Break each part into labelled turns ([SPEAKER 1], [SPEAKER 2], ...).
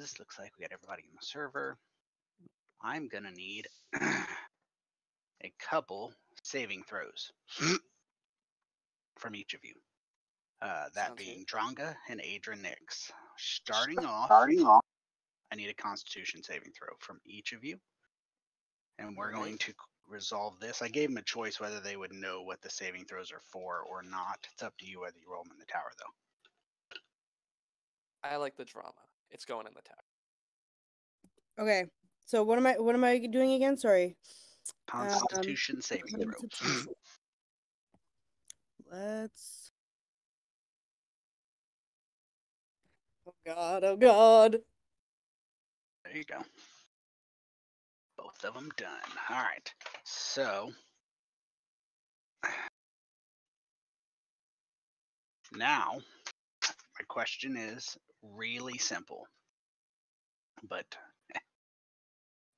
[SPEAKER 1] is, looks like we got everybody in the server. I'm gonna need a couple saving throws from each of you. That being Dronga and Adra Nyx. Starting off, I need a Constitution saving throw from each of you. And we're going to resolve this. I gave them a choice whether they would know what the saving throws are for or not. It's up to you whether you roll them in the tower, though.
[SPEAKER 2] I like the drama. It's going in the tower.
[SPEAKER 3] Okay. So what am I doing again? Sorry.
[SPEAKER 1] Constitution saving throw.
[SPEAKER 3] Let's. Oh god! Oh god!
[SPEAKER 1] There you go. Both of them done. All right. So now my question is really simple, but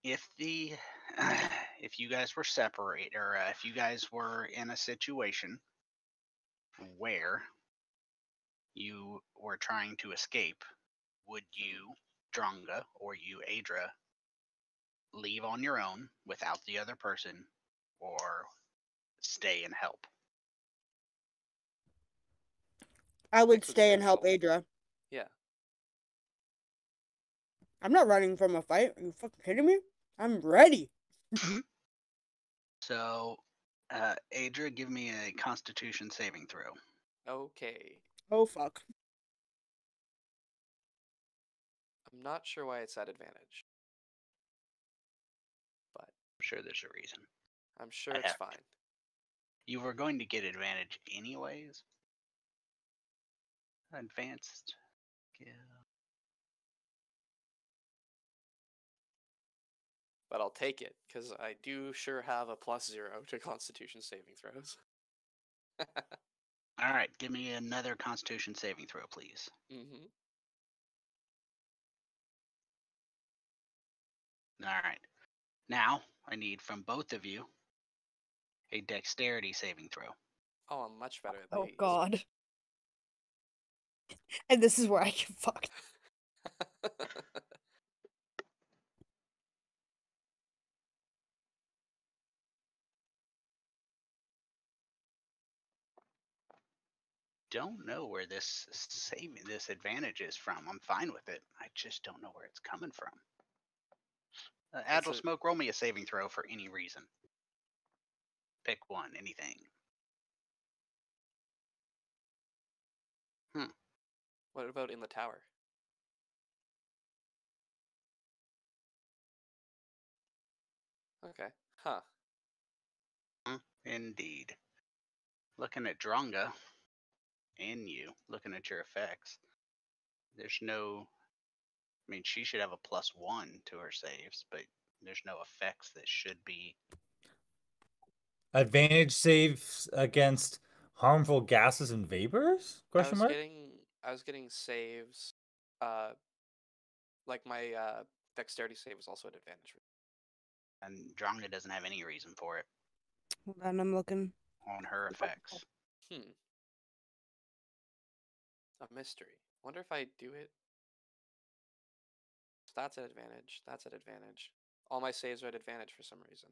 [SPEAKER 1] if you guys were separated, or if you guys were in a situation where you were trying to escape, would you, Dronga, or you, Adra, leave on your own without the other person, or stay and help?
[SPEAKER 3] I would stay and help Adra.
[SPEAKER 2] Yeah.
[SPEAKER 3] I'm not running from a fight. Are you fucking kidding me? I'm ready.
[SPEAKER 1] So, Adra, give me a Constitution saving throw.
[SPEAKER 2] Okay.
[SPEAKER 3] Oh, fuck.
[SPEAKER 2] I'm not sure why it's at advantage. But
[SPEAKER 1] I'm sure there's a reason.
[SPEAKER 2] I'm sure it's fine.
[SPEAKER 1] You were going to get advantage anyways. Advanced skill.
[SPEAKER 2] But I'll take it, because I do sure have a +0 to Constitution saving throws.
[SPEAKER 1] Alright, give me another Constitution saving throw, please.
[SPEAKER 2] Mm-hmm.
[SPEAKER 1] Alright. Now, I need from both of you a Dexterity saving throw.
[SPEAKER 2] Oh, I'm much better at
[SPEAKER 3] Oh,
[SPEAKER 2] these.
[SPEAKER 3] God. And this is where I get fucked.
[SPEAKER 1] Don't know where this advantage is from. I'm fine with it. I just don't know where it's coming from. Adra Smoke, roll me a saving throw for any reason. Pick one, anything.
[SPEAKER 2] What about in the tower? Okay. Huh.
[SPEAKER 1] Indeed. Looking at Dronga and you, looking at your effects, there's no... I mean, she should have a +1 to her saves, but there's no effects that should be...
[SPEAKER 4] Advantage saves against harmful gases and vapors? Question mark?
[SPEAKER 2] I was getting saves. Like my dexterity save was also at advantage.
[SPEAKER 1] And Dronga doesn't have any reason for it.
[SPEAKER 3] Hold on, I'm looking.
[SPEAKER 1] On her effects.
[SPEAKER 2] A mystery. Wonder if I do it. That's at advantage. That's at advantage. All my saves are at advantage for some reason.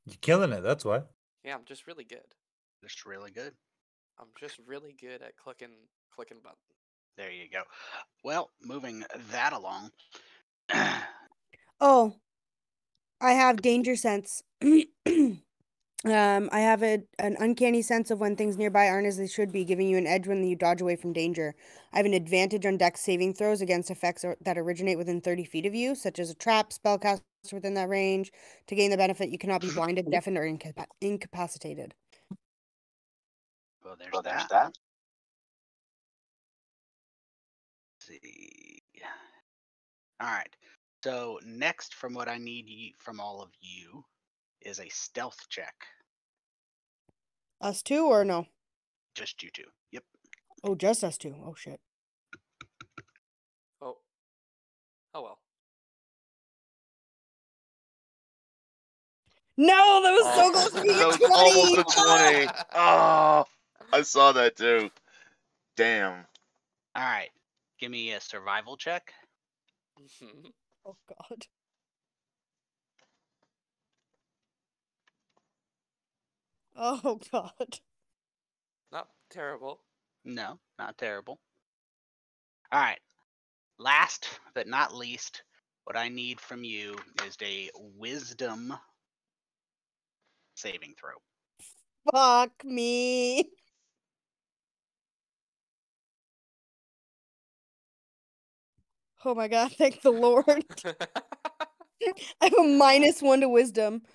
[SPEAKER 4] You're killing it, that's why.
[SPEAKER 2] Yeah, I'm just really good.
[SPEAKER 1] Just really good.
[SPEAKER 2] I'm just really good at clicking buttons.
[SPEAKER 1] There you go. Well, moving that along.
[SPEAKER 3] Oh, I have danger sense. I have an uncanny sense of when things nearby aren't as they should be, giving you an edge when you dodge away from danger. I have an advantage on dex saving throws against effects that originate within 30 feet of you, such as a trap, spellcaster within that range. To gain the benefit, you cannot be blinded, deafened, or incapacitated.
[SPEAKER 1] Well, there's that. Let's see. All right. So next, from what I need from all of you, is a stealth check.
[SPEAKER 3] Us two or no?
[SPEAKER 1] Just you two. Yep.
[SPEAKER 3] Oh, just us two. Oh, shit.
[SPEAKER 2] Oh. Oh, well.
[SPEAKER 3] No, that was so close to being
[SPEAKER 5] That
[SPEAKER 3] a
[SPEAKER 5] was
[SPEAKER 3] 20!
[SPEAKER 5] almost a 20. Oh, I saw that too. Damn.
[SPEAKER 1] All right. Give me a survival check.
[SPEAKER 2] Mhm.
[SPEAKER 3] Oh God. Oh God.
[SPEAKER 2] Not terrible.
[SPEAKER 1] No, not terrible. All right. Last but not least, what I need from you is a wisdom saving throw.
[SPEAKER 3] Fuck me. Oh my God, thank the Lord. I have a -1 to wisdom.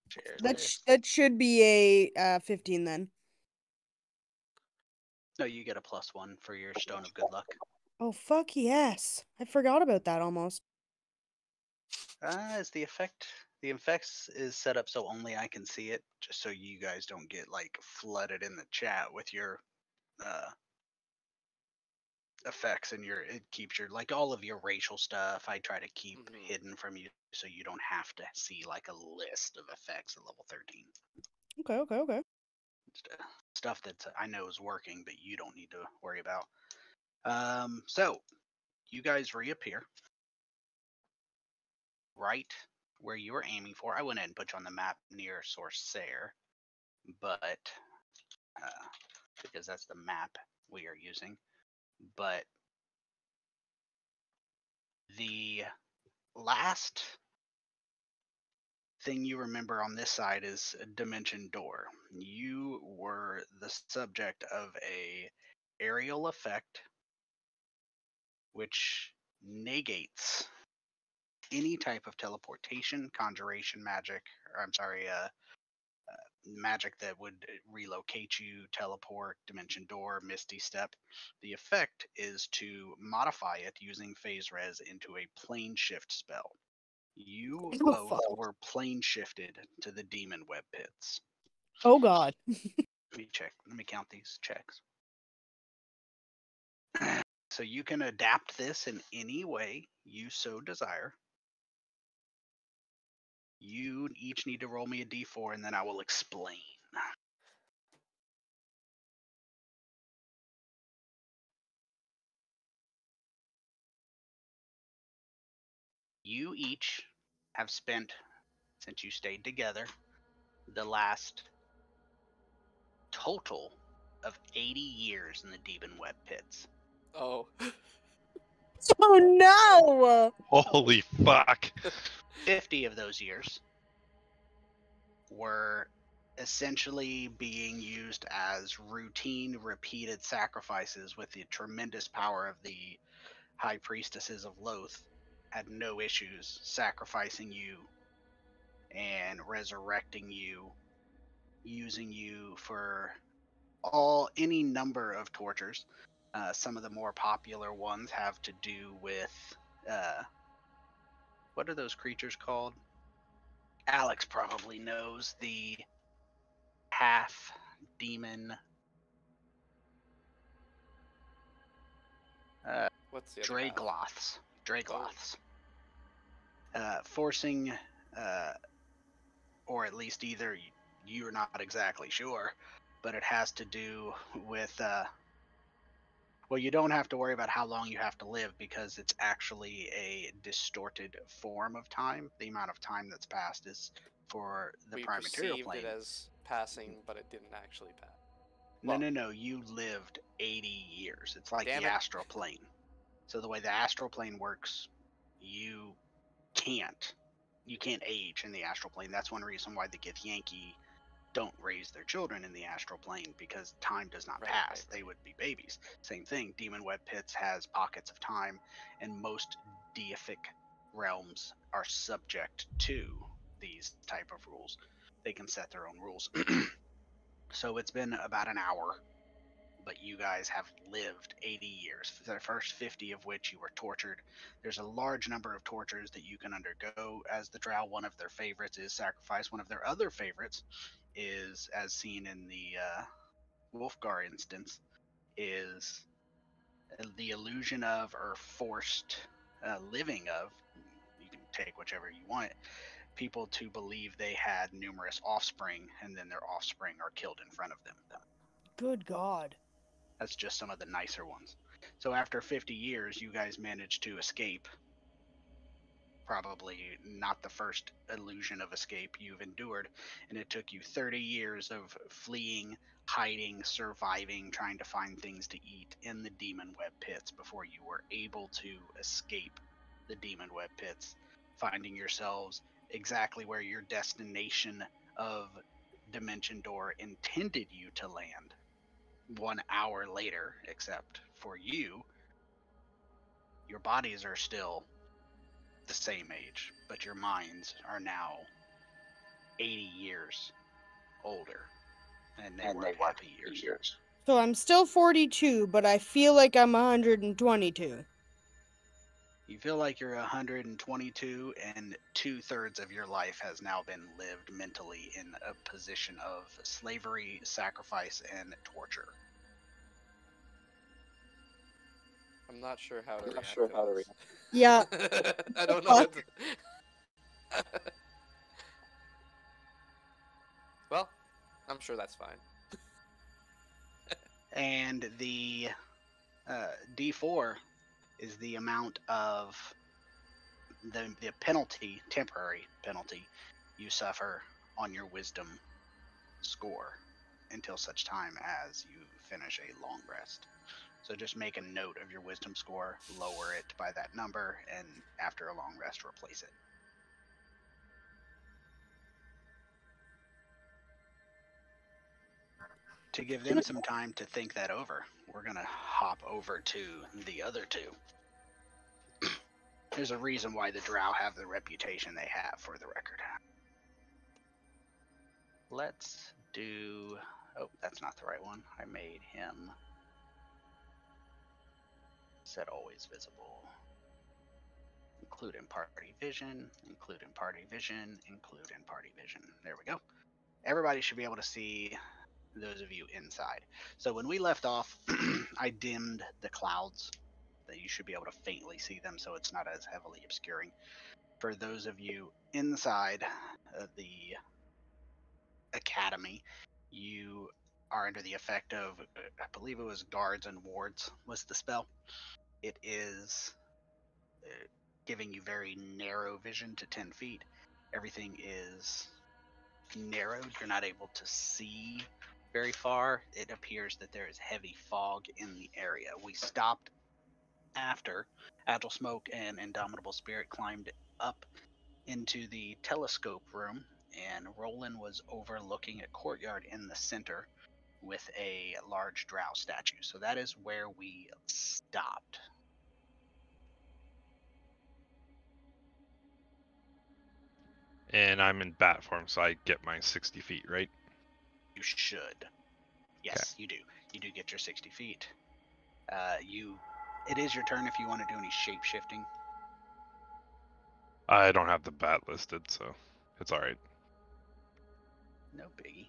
[SPEAKER 1] Share
[SPEAKER 3] That
[SPEAKER 1] this.
[SPEAKER 3] that should be a 15 then.
[SPEAKER 1] No, you get a +1 for your Stone of Good Luck.
[SPEAKER 3] Oh fuck yes. I forgot about that almost.
[SPEAKER 1] Is the effects is set up so only I can see it, just so you guys don't get like flooded in the chat with your effects, and it keeps your like all of your racial stuff. I try to keep
[SPEAKER 2] Mhm.
[SPEAKER 1] hidden from you so you don't have to see like a list of effects at level 13.
[SPEAKER 3] Okay.
[SPEAKER 1] Stuff that I know is working, but you don't need to worry about. So you guys reappear right where you were aiming for. I went ahead and put you on the map near Sorcere, but because that's the map we are using. But the last thing you remember on this side is a dimension door. You were the subject of a aerial effect which negates any type of teleportation, conjuration magic, or I'm sorry, magic that would relocate you, teleport, dimension door, misty step. The effect is to modify it using phase res into a plane shift spell. You
[SPEAKER 3] Oh,
[SPEAKER 1] both
[SPEAKER 3] fuck.
[SPEAKER 1] were plane shifted to the demon web pits.
[SPEAKER 3] Oh God.
[SPEAKER 1] Let me check. Let me count these checks. So you can adapt this in any way you so desire. You each need to roll me a d4 and then I will explain. You each have spent, since you stayed together, the last total of 80 years in the demon web pits.
[SPEAKER 2] Oh.
[SPEAKER 3] Oh no.
[SPEAKER 5] Holy fuck.
[SPEAKER 1] 50 of those years were essentially being used as routine, repeated sacrifices with the tremendous power of the high priestesses of Loth. Had no issues sacrificing you and resurrecting you, using you for any number of tortures. Some of the more popular ones have to do with what are those creatures called? Alex probably knows the half demon
[SPEAKER 2] What's the other half?
[SPEAKER 1] Dragloths.
[SPEAKER 2] Oh.
[SPEAKER 1] Forcing, or at least either you're not exactly sure, but it has to do with well, you don't have to worry about how long you have to live because it's actually a distorted form of time. The amount of time that's passed is for the
[SPEAKER 2] We
[SPEAKER 1] prime material
[SPEAKER 2] perceived
[SPEAKER 1] plane.
[SPEAKER 2] it as passing, but it didn't actually pass.
[SPEAKER 1] No. You lived 80 years. It's like
[SPEAKER 2] Damn
[SPEAKER 1] the
[SPEAKER 2] it.
[SPEAKER 1] astral plane. So the way the astral plane works, you can't age in the astral plane. That's one reason why the Githyanki don't raise their children in the astral plane, because time does not pass. They would be babies. Same thing, Demon Web Pits has pockets of time, and most deific realms are subject to these type of rules. They can set their own rules. So it's been about an hour, but you guys have lived 80 years, the first 50 of which you were tortured. There's a large number of tortures that you can undergo as the drow. One of their favorites is sacrifice. One of their other favorites is, as seen in the Wolfgar instance, is the illusion of, or forced living of, you can take whichever you want, people to believe they had numerous offspring, and then their offspring are killed in front of them.
[SPEAKER 3] Good God.
[SPEAKER 1] That's just some of the nicer ones. So after 50 years, you guys managed to escape. Probably not the first illusion of escape you've endured, and it took you 30 years of fleeing, hiding, surviving, trying to find things to eat in the demon web pits before you were able to escape the demon web pits, finding yourselves exactly where your destination of Dimension Door intended you to land 1 hour later, except for you, your bodies are still the same age, but your minds are now 80 years older, and they weren't happy years.
[SPEAKER 3] So I'm still 42, but I feel like I'm 122.
[SPEAKER 1] You feel like you're 122, and 2/3 of your life has now been lived mentally in a position of slavery, sacrifice, and torture.
[SPEAKER 2] I'm not sure how to react to this.
[SPEAKER 3] Yeah.
[SPEAKER 2] I don't know what to... Well, I'm sure that's fine.
[SPEAKER 1] And the D4 is the amount of the penalty, temporary penalty, you suffer on your wisdom score until such time as you finish a long rest. So just make a note of your wisdom score, lower it by that number, and after a long rest, replace it. To give them some time to think that over, we're going to hop over to the other two. There's a reason why the Drow have the reputation they have, for the record. Let's do... Oh, that's not the right one. I made him set always visible. Include in party vision, include in party vision, include in party vision. There we go. Everybody should be able to see those of you inside. So when we left off, I dimmed the clouds, that you should be able to faintly see them so it's not as heavily obscuring. For those of you inside the academy, you are under the effect of, I believe it was guards and wards was the spell. It is giving you very narrow vision to 10 feet. Everything is narrowed. You're not able to see very far. It appears that there is heavy fog in the area. We stopped after Agile Smoke and Indomitable Spirit climbed up into the telescope room, and Roland was overlooking a courtyard in the center with a large drow statue. So that is where we stopped.
[SPEAKER 5] And I'm in bat form, so I get my 60 feet, right?
[SPEAKER 1] You should. Yes, you do. You do get your 60 feet. It is your turn if you want to do any shape shifting.
[SPEAKER 5] I don't have the bat listed, so it's alright.
[SPEAKER 1] No biggie.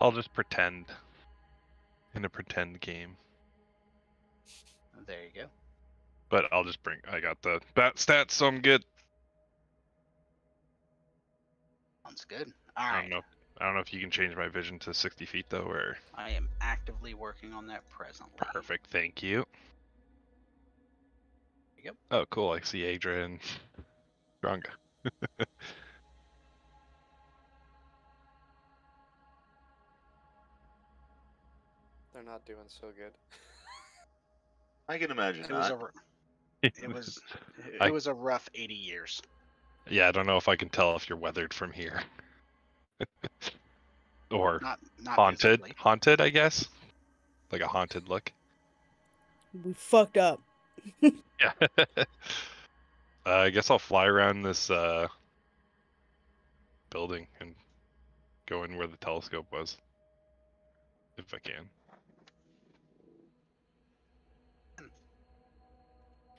[SPEAKER 5] I'll just pretend in a pretend game.
[SPEAKER 1] There you go.
[SPEAKER 5] But I'll just I got the bat stats, so I'm good.
[SPEAKER 1] Sounds good. All right.
[SPEAKER 5] I don't know if you can change my vision to 60 feet though, or...
[SPEAKER 1] I am actively working on that presently.
[SPEAKER 5] Perfect, thank you.
[SPEAKER 1] Yep.
[SPEAKER 5] Oh, cool. I see Adra and Dronga.
[SPEAKER 2] They're not doing so good.
[SPEAKER 6] I can imagine
[SPEAKER 1] It was
[SPEAKER 6] that.
[SPEAKER 1] it was a rough 80 years.
[SPEAKER 5] Yeah, I don't know if I can tell if you're weathered from here. Or
[SPEAKER 1] Not
[SPEAKER 5] haunted.
[SPEAKER 1] visibly.
[SPEAKER 5] Haunted, I guess. Like a haunted look.
[SPEAKER 3] We fucked up.
[SPEAKER 5] Yeah. I guess I'll fly around this building and go in where the telescope was. If I can.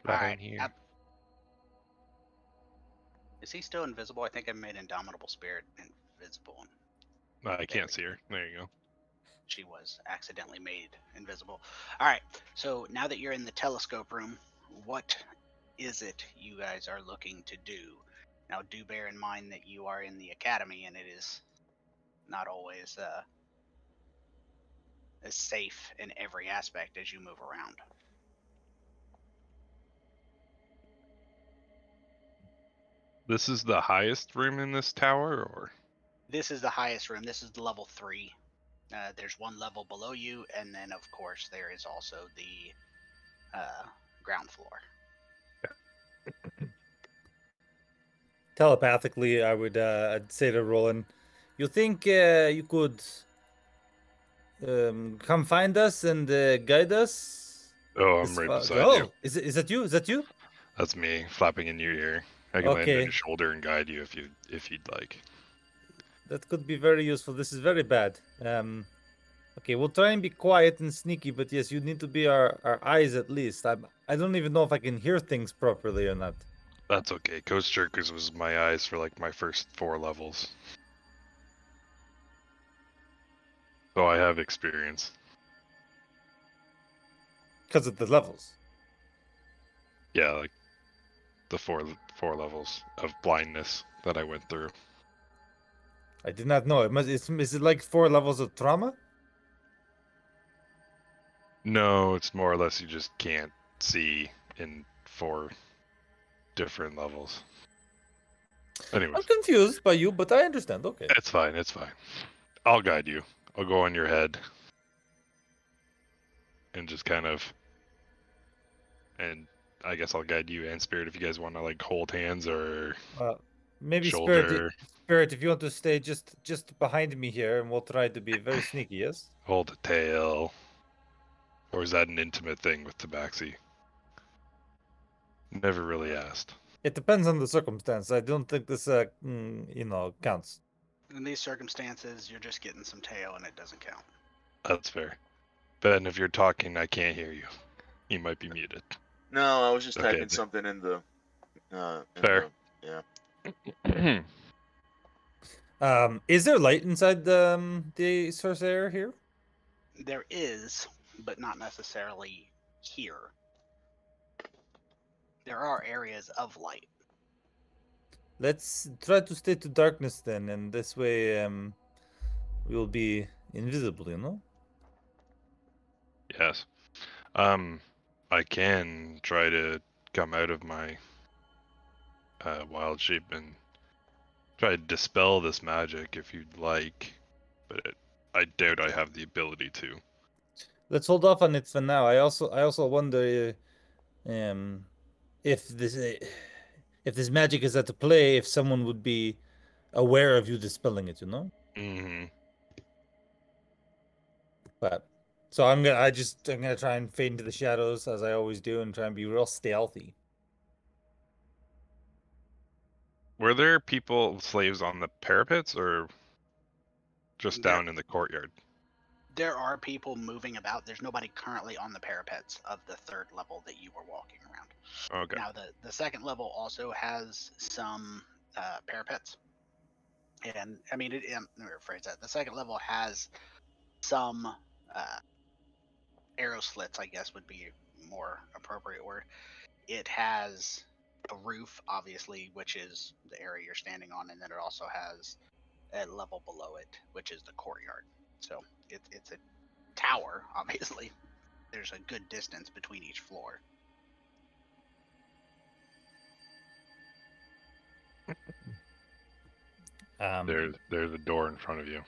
[SPEAKER 1] Alright.
[SPEAKER 5] Here.
[SPEAKER 1] Is he still invisible? I think I made Indomitable Spirit invisible.
[SPEAKER 5] I can't see her. There you go.
[SPEAKER 1] She was accidentally made invisible. Alright, so now that you're in the telescope room, what is it you guys are looking to do? Now do bear in mind that you are in the academy and it is not always as safe in every aspect as you move around.
[SPEAKER 5] This is the highest room in this tower, or?
[SPEAKER 1] This is the highest room. This is the level 3. There's one level below you, and then of course there is also the ground floor.
[SPEAKER 4] Telepathically, I would I'd say to Roland, you think you could come find us and guide us?
[SPEAKER 5] Oh, I'm right beside
[SPEAKER 4] oh,
[SPEAKER 5] you.
[SPEAKER 4] is that you? Is that you?
[SPEAKER 5] That's me, flapping in your ear. I can land on
[SPEAKER 4] Okay.
[SPEAKER 5] your shoulder and guide you if you'd like.
[SPEAKER 4] That could be very useful. This is very bad. Okay, we'll try and be quiet and sneaky, but yes, you need to be our eyes at least. I don't even know if I can hear things properly or not.
[SPEAKER 5] That's okay. Coast Jerkers was my eyes for like my first 4 levels. So I have experience.
[SPEAKER 4] Because of the levels.
[SPEAKER 5] Yeah, like the four levels of blindness that I went through.
[SPEAKER 4] I did not know. Is it like 4 levels of trauma?
[SPEAKER 5] No, it's more or less you just can't see in 4 different levels. Anyways.
[SPEAKER 4] I'm confused by you, but I understand. Okay.
[SPEAKER 5] It's fine, it's fine. I'll guide you. I'll go on your head. And just kind of... And I guess I'll guide you and Spirit if you guys want to like hold hands or...
[SPEAKER 4] Maybe
[SPEAKER 5] shoulder.
[SPEAKER 4] Spirit, if you want to stay just behind me here, and we'll try to be very sneaky, yes?
[SPEAKER 5] Hold the tail. Or is that an intimate thing with Tabaxi? Never really asked.
[SPEAKER 4] It depends on the circumstance. I don't think this, counts.
[SPEAKER 1] In these circumstances, you're just getting some tail, and it doesn't count.
[SPEAKER 5] That's fair. Ben, if you're talking, I can't hear you. You might be muted.
[SPEAKER 6] No, I was just
[SPEAKER 5] Okay.
[SPEAKER 6] typing something in the.
[SPEAKER 5] Fair.
[SPEAKER 6] Yeah.
[SPEAKER 4] Is there light inside the Sorcere here?
[SPEAKER 1] There is, but not necessarily here. There are areas of light.
[SPEAKER 4] Let's try to stay to darkness then, and this way we will be invisible, you know?
[SPEAKER 5] Yes. I can try to come out of my wild shape and try to dispel this magic if you'd like, but I doubt I have the ability to.
[SPEAKER 4] Let's hold off on it for now. I also wonder if this magic is at play, if someone would be aware of you dispelling it, you know?
[SPEAKER 5] Mm-hmm.
[SPEAKER 4] But so I'm gonna try and fade into the shadows as I always do and try and be real stealthy.
[SPEAKER 5] Were there slaves on the parapets, or just down in the courtyard?
[SPEAKER 1] There are people moving about. There's nobody currently on the parapets of the 3rd level that you were walking around.
[SPEAKER 5] Okay.
[SPEAKER 1] Now, the 2nd level also has some parapets. And, I mean, let me rephrase that. The 2nd level has some arrow slits, I guess would be a more appropriate word. It has a roof, obviously, which is the area you're standing on, and then it also has a level below it, which is the courtyard. So it's a tower, obviously. There's a good distance between each floor.
[SPEAKER 5] There's a door in front of you.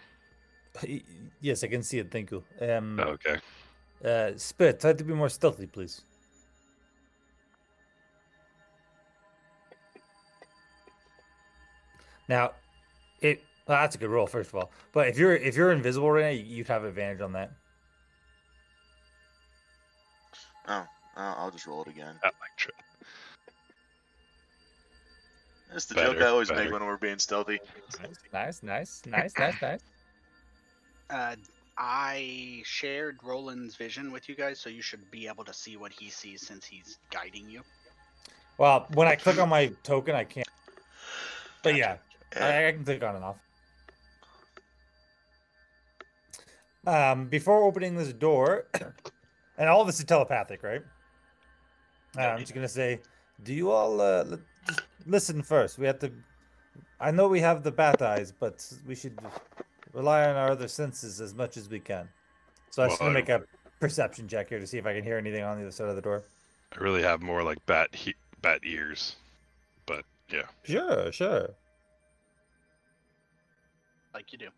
[SPEAKER 4] Yes, I can see it. Thank you.
[SPEAKER 5] Okay.
[SPEAKER 4] Spirit, try to be more stealthy, please. Now, well, that's a good roll, first of all. But if you're invisible right now, you'd have advantage on that.
[SPEAKER 6] Oh, I'll just roll it again.
[SPEAKER 5] That like trip.
[SPEAKER 6] That's the
[SPEAKER 5] Better,
[SPEAKER 6] joke I always
[SPEAKER 5] better.
[SPEAKER 6] make when we're being stealthy.
[SPEAKER 4] Nice.
[SPEAKER 1] I shared Roland's vision with you guys, so you should be able to see what he sees since he's guiding you.
[SPEAKER 4] Well, when I click on my token, I can't. But yeah,
[SPEAKER 6] Yeah.
[SPEAKER 4] I can click on and off. Before opening this door, and all this is telepathic, right? I'm just gonna say, do you all just listen first? We have to. I know we have the bat eyes, but we should rely on our other senses as much as we can. So I'm just
[SPEAKER 5] Well,
[SPEAKER 4] gonna make a perception check here to see if I can hear anything on the other side of the door.
[SPEAKER 5] I really have more like bat ears, but yeah.
[SPEAKER 4] Sure.
[SPEAKER 1] Like you do.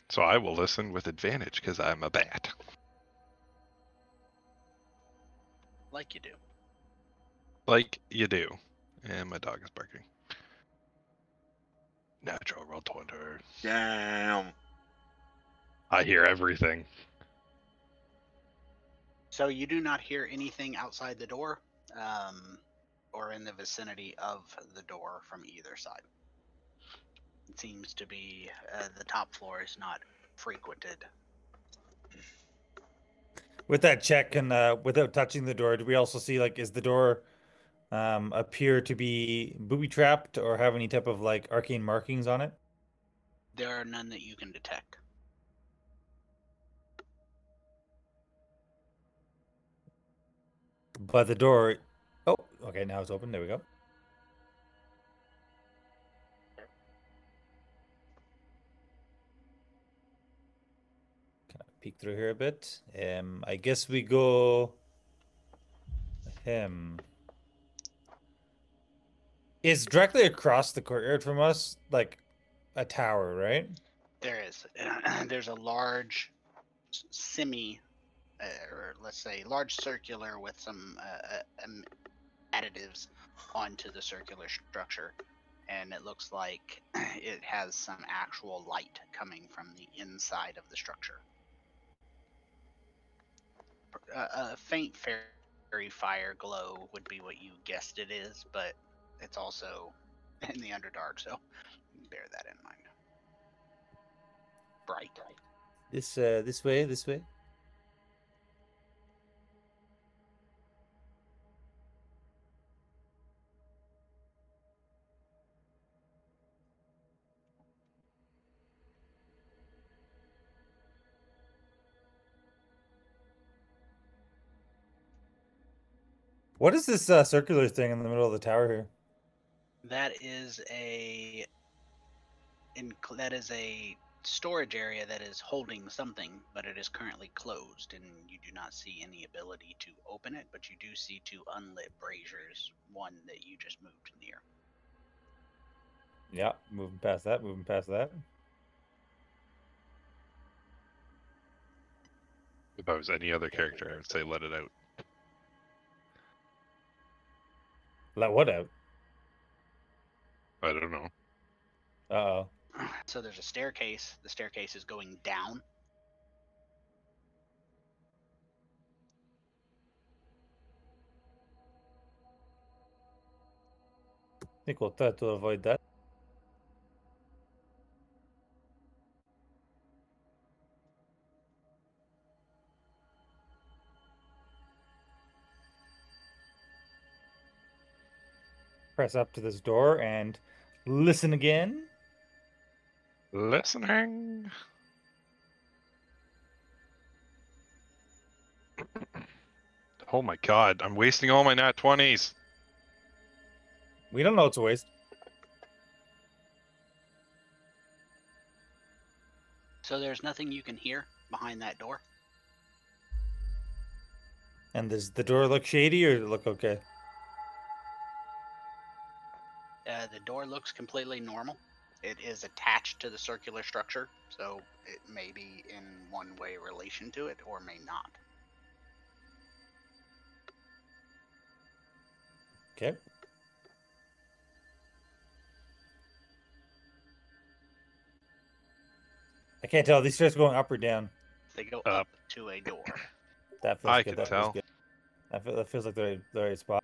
[SPEAKER 5] So I will listen with advantage because I'm a bat.
[SPEAKER 1] Like you do.
[SPEAKER 5] Like you do. And my dog is barking. Natural roll 20.
[SPEAKER 6] Damn.
[SPEAKER 5] I hear everything.
[SPEAKER 1] So you do not hear anything outside the door, or in the vicinity of the door from either side. It seems to be the top floor is not frequented.
[SPEAKER 4] With that check and without touching the door, do we also see like is the door appear to be booby trapped or have any type of like arcane markings on it?
[SPEAKER 1] There are none that you can detect.
[SPEAKER 4] But the door, oh, okay, now it's open. There we go. Kind of peek through here a bit. I guess we go. Is directly across the courtyard from us like a tower, right?
[SPEAKER 1] There is. There's a large semi, or let's say large circular with some additives onto the circular structure. And it looks like it has some actual light coming from the inside of the structure. A faint fairy fire glow would be what you guessed it is, but it's also in the Underdark, so bear that in mind. Bright.
[SPEAKER 4] This way. What is this circular thing in the middle of the tower here?
[SPEAKER 1] That is a storage area that is holding something, but it is currently closed, and you do not see any ability to open it. But you do see two unlit braziers, one that you just moved near.
[SPEAKER 4] Yeah, moving past that.
[SPEAKER 5] If I was any other character, I would say let it out.
[SPEAKER 4] Let what out?
[SPEAKER 5] I don't know.
[SPEAKER 4] Uh-oh.
[SPEAKER 1] So there's a staircase. The staircase is going down.
[SPEAKER 4] I think we'll try to avoid that. Press up to this door and listen again.
[SPEAKER 5] Listening. Oh my god, I'm wasting all my nat 20s.
[SPEAKER 4] We don't know it's a waste.
[SPEAKER 1] So there's nothing you can hear behind that door.
[SPEAKER 4] And does the door look shady or look okay?
[SPEAKER 1] The door looks completely normal. It is attached to the circular structure, so it may be in one way relation to it or may not.
[SPEAKER 4] Okay. I can't tell. These stairs going up or down.
[SPEAKER 1] They go up to a door.
[SPEAKER 4] That feels
[SPEAKER 5] I
[SPEAKER 4] good.
[SPEAKER 5] can
[SPEAKER 4] That
[SPEAKER 5] tell.
[SPEAKER 4] feels good. That feels like the right spot.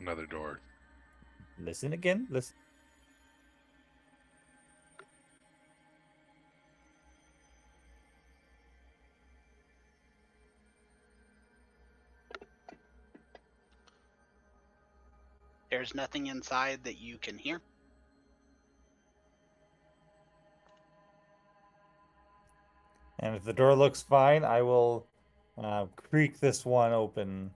[SPEAKER 5] Another door.
[SPEAKER 4] Listen again. Listen.
[SPEAKER 1] There's nothing inside that you can hear.
[SPEAKER 4] And if the door looks fine, I will creak this one open.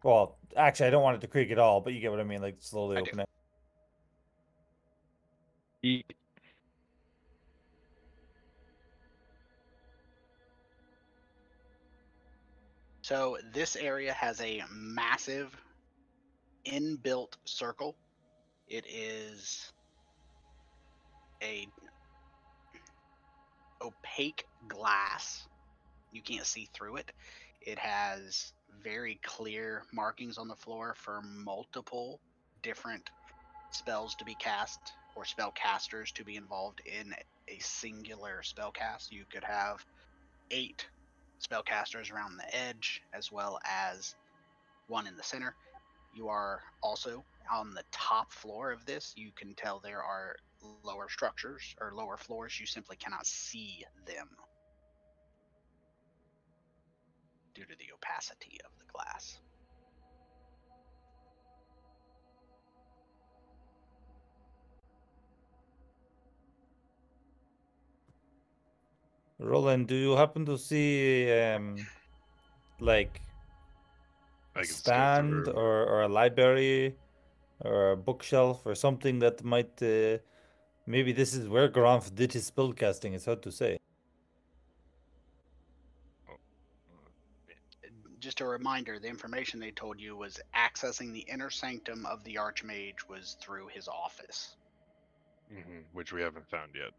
[SPEAKER 4] Well, actually, I don't want it to creak at all, but you get what I mean. Like slowly
[SPEAKER 1] I do.
[SPEAKER 4] open it.
[SPEAKER 5] Eek.
[SPEAKER 1] So this area has a massive inbuilt circle. It is a opaque glass. You can't see through it. It has very clear markings on the floor for multiple different spells to be cast or spellcasters to be involved in a singular spellcast. You could have 8 spellcasters around the edge as well as one in the center. You are also on the top floor of this. You can tell there are lower structures or lower floors. You simply cannot see them due to the opacity of the glass.
[SPEAKER 4] Roland, do you happen to see like
[SPEAKER 5] I
[SPEAKER 4] a
[SPEAKER 5] can scope the
[SPEAKER 4] stand
[SPEAKER 5] room.
[SPEAKER 4] or a library or a bookshelf or something that might maybe this is where Gromph did his spellcasting. It's hard to say.
[SPEAKER 1] Just a reminder, the information they told you was accessing the inner sanctum of the Archmage was through his office.
[SPEAKER 5] Which we haven't found yet,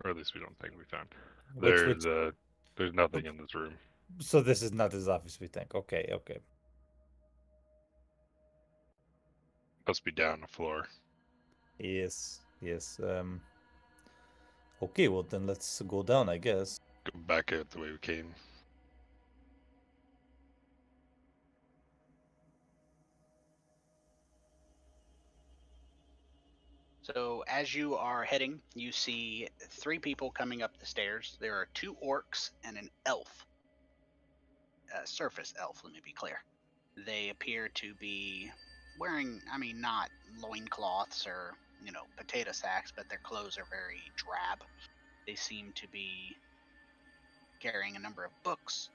[SPEAKER 5] or at least we don't think we found.
[SPEAKER 4] Which
[SPEAKER 5] There's nothing in this room.
[SPEAKER 4] so this is not as obvious we think. Okay, okay.
[SPEAKER 5] Must be down the floor.
[SPEAKER 4] Yes, yes. Okay, well then let's go down, I guess.
[SPEAKER 5] Go back out the way we came.
[SPEAKER 1] So as you are heading, you see 3 people coming up the stairs. There are 2 orcs and an elf. A surface elf, let me be clear. They appear to be wearing, not loincloths or, potato sacks, but their clothes are very drab. They seem to be carrying a number of books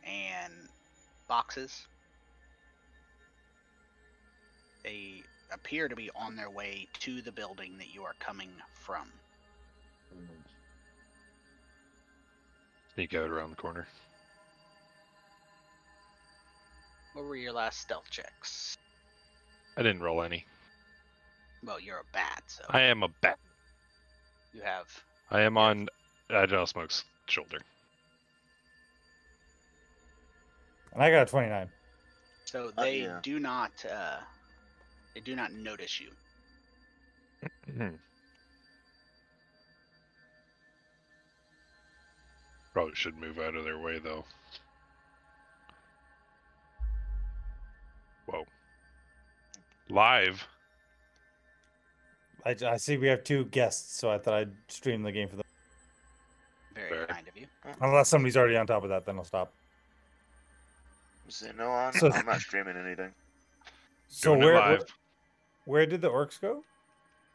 [SPEAKER 1] and boxes. They appear to be on their way to the building that you are coming from.
[SPEAKER 5] Sneak out around the corner.
[SPEAKER 1] What were your last stealth checks?
[SPEAKER 5] I didn't roll any.
[SPEAKER 1] Well, you're a bat, so
[SPEAKER 5] I am a bat.
[SPEAKER 1] you have.
[SPEAKER 5] I am on Agile Smoke's shoulder.
[SPEAKER 4] And I got a 29.
[SPEAKER 1] So they
[SPEAKER 6] yeah.
[SPEAKER 1] do not. They do not notice you.
[SPEAKER 5] Probably should move out of their way though. Whoa. Live.
[SPEAKER 4] I see we have 2 guests, so I thought I'd stream the game for them.
[SPEAKER 1] Very
[SPEAKER 5] Fair.
[SPEAKER 1] kind of you.
[SPEAKER 4] Unless somebody's already on top of that, then I'll stop.
[SPEAKER 6] Say no on.
[SPEAKER 4] So-
[SPEAKER 6] I'm not streaming anything.
[SPEAKER 4] So
[SPEAKER 5] Doing it live.
[SPEAKER 4] where did the orcs go?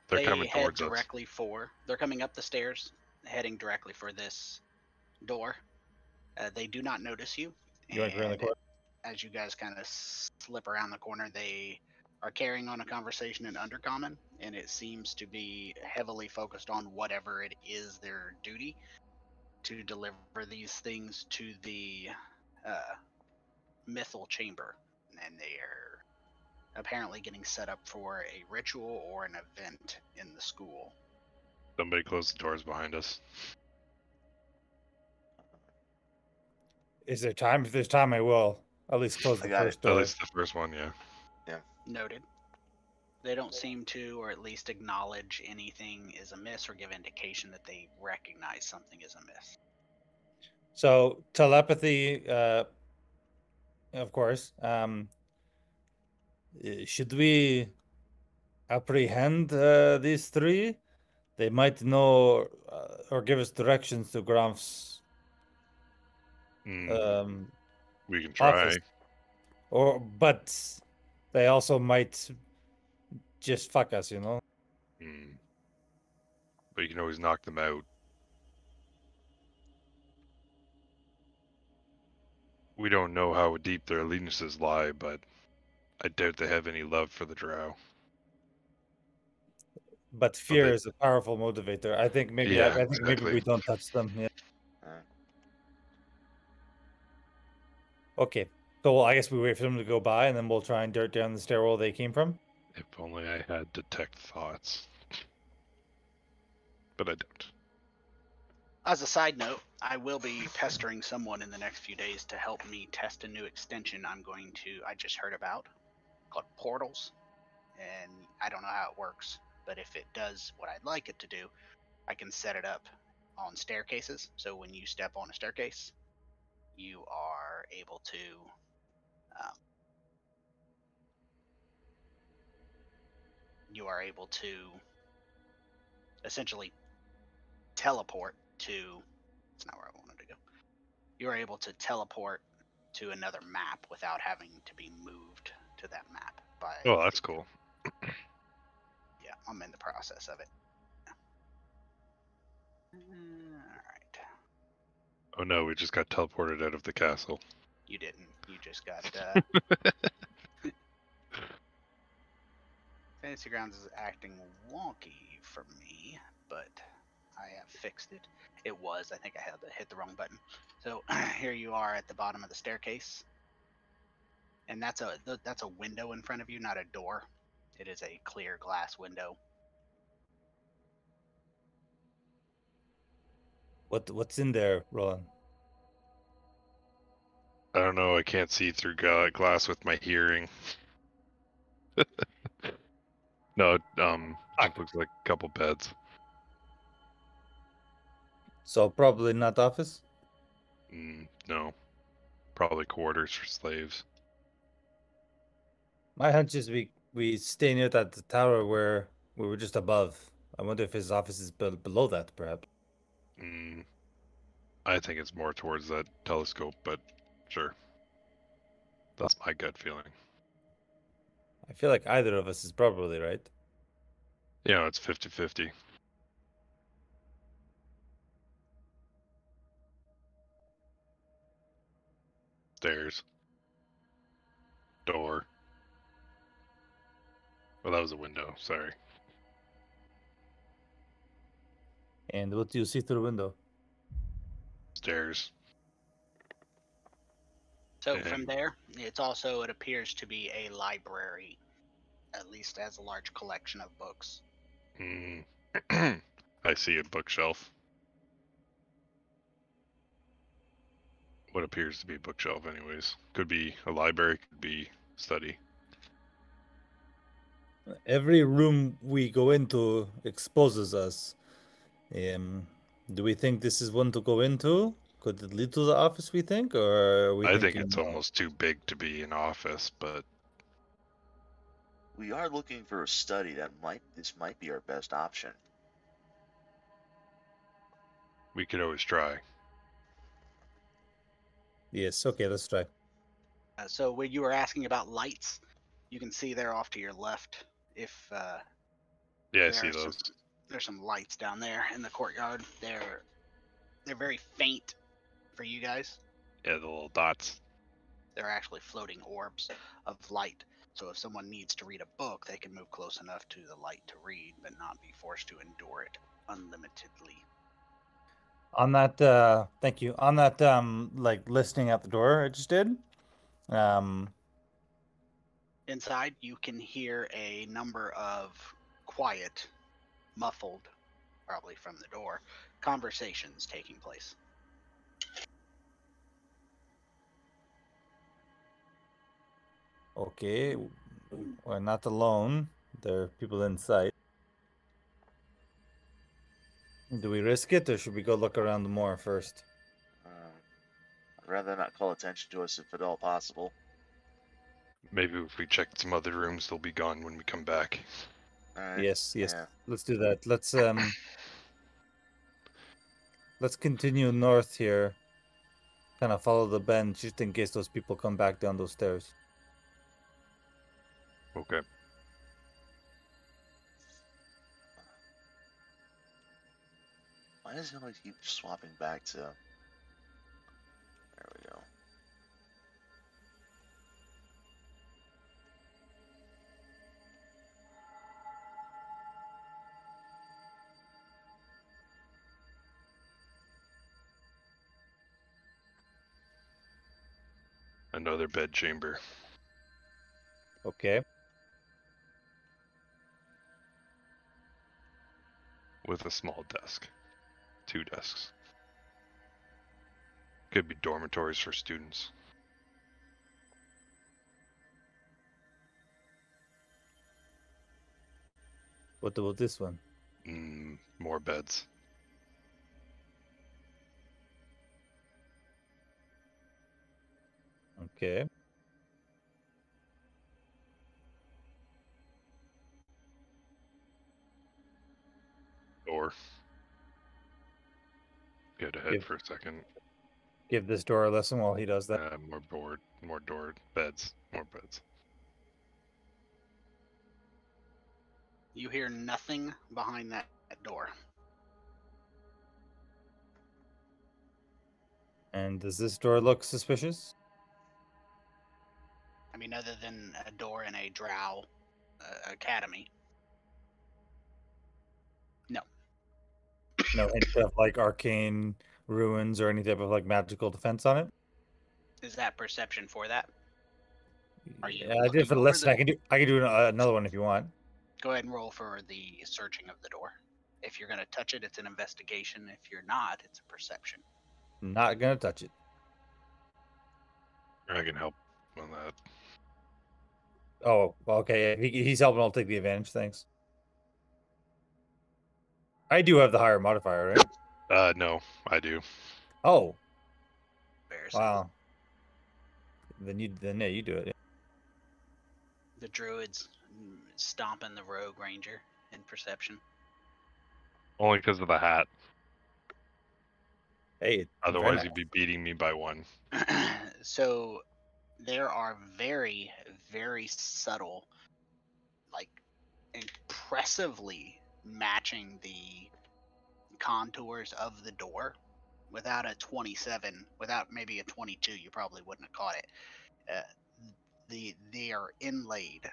[SPEAKER 5] They're
[SPEAKER 1] They
[SPEAKER 5] coming
[SPEAKER 1] head
[SPEAKER 5] towards us.
[SPEAKER 1] directly for. They're coming up the stairs, heading directly for this door. They do not notice you.
[SPEAKER 4] You want to around the
[SPEAKER 1] and
[SPEAKER 4] corner?
[SPEAKER 1] as you guys kind of slip around the corner, they are carrying on a conversation in Undercommon, and it seems to be heavily focused on whatever it is their duty to deliver these things to the Mythal Chamber, and they are apparently getting set up for a ritual or an event in the school.
[SPEAKER 5] Somebody close the doors behind us.
[SPEAKER 4] Is there time? If there's time, I will. At least close
[SPEAKER 6] I
[SPEAKER 4] the
[SPEAKER 6] got
[SPEAKER 4] first
[SPEAKER 6] it.
[SPEAKER 5] At
[SPEAKER 4] door.
[SPEAKER 5] least the first one, yeah.
[SPEAKER 1] Noted. They don't seem to, or at least acknowledge anything is amiss or give indication that they recognize something is amiss.
[SPEAKER 4] So telepathy, of course. Should we apprehend these 3? They might know or give us directions to Gronph's
[SPEAKER 5] We can try.
[SPEAKER 4] office. But they also might just fuck us, you know?
[SPEAKER 5] But you can always knock them out. We don't know how deep their allegiances lie, but I doubt they have any love for the drow.
[SPEAKER 4] But fear is a powerful motivator. I think maybe
[SPEAKER 5] Yeah,
[SPEAKER 4] I think maybe
[SPEAKER 5] exactly.
[SPEAKER 4] we don't touch them. Yeah.
[SPEAKER 6] Uh,
[SPEAKER 4] Okay. So I guess we wait for them to go by, and then we'll try and dirt down the stairwell they came from.
[SPEAKER 5] If only I had detect thoughts. But I don't.
[SPEAKER 1] As a side note, I will be pestering someone in the next few days to help me test a new extension I just heard about called Portals. And I don't know how it works, but if it does what I'd like it to do, I can set it up on staircases. So when you step on a staircase, you are able to essentially teleport to. It's not where I wanted to go. You are able to teleport to another map without having to be moved to that map by.
[SPEAKER 5] Oh, that's cool.
[SPEAKER 1] Yeah, I'm in the process of it. Alright.
[SPEAKER 5] Oh no, we just got teleported out of the castle.
[SPEAKER 1] You didn't. You just got. Fantasy Grounds is acting wonky for me, but I have fixed it. It was. I think I had to hit the wrong button. So here you are at the bottom of the staircase. And that's a window in front of you, not a door. It is a clear glass window.
[SPEAKER 4] What's in there, Roland?
[SPEAKER 5] I don't know, I can't see through glass with my hearing. No, just looks like a couple beds.
[SPEAKER 4] So probably not office.
[SPEAKER 5] No, probably quarters for slaves.
[SPEAKER 4] My hunch is we stay near that tower where we were just above. I wonder if his office is below that, perhaps.
[SPEAKER 5] I think it's more towards that telescope, but sure. That's my gut feeling.
[SPEAKER 4] I feel like either of us is probably right.
[SPEAKER 5] You know, it's 50-50. Stairs. Door. Well, that was a window, sorry.
[SPEAKER 4] And what do you see through the window?
[SPEAKER 5] Stairs.
[SPEAKER 1] So from there, it appears to be a library, at least as a large collection of books.
[SPEAKER 5] I see a bookshelf. What appears to be a bookshelf, anyways. Could be a library, could be study.
[SPEAKER 4] Every room we go into exposes us. Do we think this is one to go into? Could it lead to the office, we think? Or are we
[SPEAKER 5] I think
[SPEAKER 4] thinking
[SPEAKER 5] it's almost too big to be an office, but
[SPEAKER 6] we are looking for a study this might be our best option.
[SPEAKER 5] we could always try.
[SPEAKER 4] Yes, okay, let's try.
[SPEAKER 1] So when you were asking about lights, you can see there off to your left. If
[SPEAKER 5] Yeah, I see those.
[SPEAKER 1] There's some lights down there in the courtyard. They're very faint for you guys.
[SPEAKER 5] Yeah, the little dots.
[SPEAKER 1] They're actually floating orbs of light. So if someone needs to read a book, they can move close enough to the light to read, but not be forced to endure it unlimitedly.
[SPEAKER 4] On that, thank you. On that, like listening at the door I just did.
[SPEAKER 1] Inside, you can hear a number of quiet, muffled, probably from the door, conversations taking place.
[SPEAKER 4] Okay, we're not alone. There are people inside. Do we risk it, or should we go look around more first?
[SPEAKER 6] I'd rather not call attention to us if at all possible.
[SPEAKER 5] Maybe if we check some other rooms, they'll be gone when we come back.
[SPEAKER 6] Alright,
[SPEAKER 4] Yes,
[SPEAKER 6] yeah.
[SPEAKER 4] let's do that. Let's continue north here. Kind of follow the bend, just in case those people come back down those stairs.
[SPEAKER 5] Okay.
[SPEAKER 6] Why does it always keep swapping back to... There we go.
[SPEAKER 5] Another bed chamber.
[SPEAKER 4] Okay.
[SPEAKER 5] With a small desk. 2 desks. Could be dormitories for students.
[SPEAKER 4] What about this one?
[SPEAKER 5] More beds.
[SPEAKER 4] Okay.
[SPEAKER 5] Door. Get ahead
[SPEAKER 4] Yep.
[SPEAKER 5] for a second.
[SPEAKER 4] Give this door a lesson while he does that.
[SPEAKER 5] More door beds. More beds.
[SPEAKER 1] You hear nothing behind that door.
[SPEAKER 4] And does this door look suspicious?
[SPEAKER 1] I mean, other than a door in a drow academy. No.
[SPEAKER 4] No hint of like arcane ruins or any type of like magical defense on it?
[SPEAKER 1] Is that perception for that? Are you
[SPEAKER 4] Yeah, I did
[SPEAKER 1] looking
[SPEAKER 4] for the
[SPEAKER 1] over
[SPEAKER 4] lesson. I can do another one if you want.
[SPEAKER 1] Go ahead and roll for the searching of the door. If you're going to touch it, it's an investigation. If you're not, it's a perception.
[SPEAKER 4] Not gonna touch it.
[SPEAKER 5] I can help on that.
[SPEAKER 4] Oh, okay. Yeah, he's helping. I'll take the advantage. Thanks. I do have the higher modifier, right?
[SPEAKER 5] No, I do.
[SPEAKER 4] Oh,
[SPEAKER 1] Embarrassing.
[SPEAKER 4] wow. Then yeah, you do it.
[SPEAKER 1] The druid's stomping the rogue ranger in perception.
[SPEAKER 5] Only because of the hat.
[SPEAKER 4] Hey,
[SPEAKER 5] Otherwise, you'd be beating me by 1.
[SPEAKER 1] So there are very, very subtle, like impressively matching the contours of the door. Without a 27, without maybe a 22, you probably wouldn't have caught it. They are inlaid.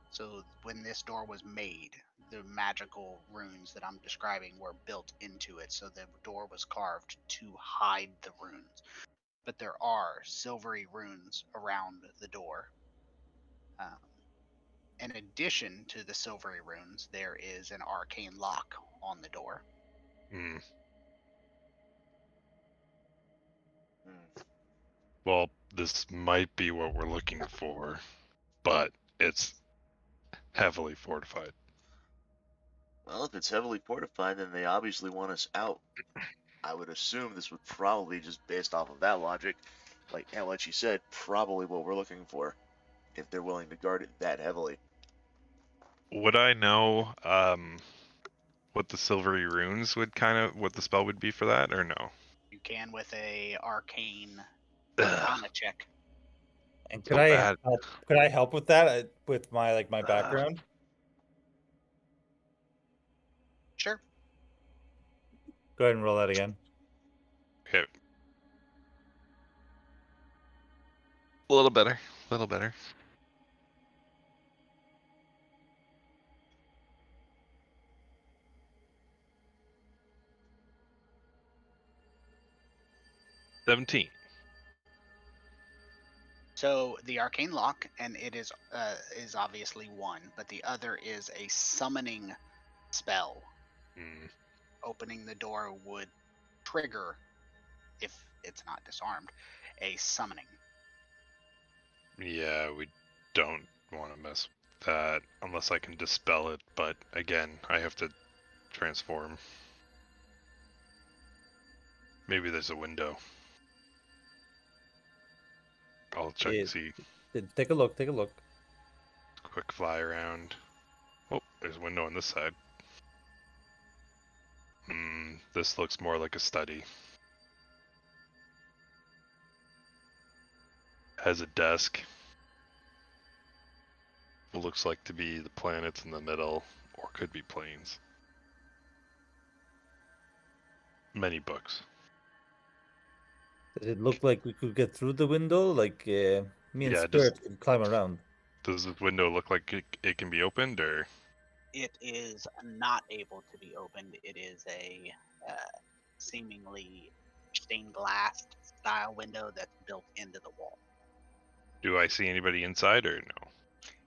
[SPEAKER 1] So when this door was made, the magical runes that I'm describing were built into it. So the door was carved to hide the runes. But there are silvery runes around the door. In addition to the silvery runes, there is an arcane lock on the door.
[SPEAKER 5] Well, this might be what we're looking for, but it's heavily fortified.
[SPEAKER 6] Well, if it's heavily fortified, then they obviously want us out. I would assume this would probably, just based off of that logic, like you said, probably what we're looking for, if they're willing to guard it that heavily.
[SPEAKER 5] Would I know what the silvery runes would what the spell would be for that, or no?
[SPEAKER 1] You can with a arcane arcana check.
[SPEAKER 4] And
[SPEAKER 5] So bad.
[SPEAKER 4] could I help with that with my my background?
[SPEAKER 1] Sure.
[SPEAKER 4] Go ahead and roll that again.
[SPEAKER 5] Okay. A little better. A little better. $17.
[SPEAKER 1] So the arcane lock, and it is obviously one, but the other is a summoning spell. Opening the door would trigger, if it's not disarmed, a summoning.
[SPEAKER 5] Yeah, we don't want to mess with that unless I can dispel it, but again, I have to transform. Maybe there's a window. I'll check and see.
[SPEAKER 4] Take a look. Take a look.
[SPEAKER 5] Quick fly around. Oh, there's a window on this side. This looks more like a study. Has a desk. What looks like to be the planets in the middle, or could be planes. Many books.
[SPEAKER 4] Does it look like we could get through the window? Like me and
[SPEAKER 5] Yeah,
[SPEAKER 4] Spirit can climb around.
[SPEAKER 5] Does the window look like it can be opened, or?
[SPEAKER 1] It is not able to be opened. It is a seemingly stained glass style window that's built into the wall.
[SPEAKER 5] Do I see anybody inside or no?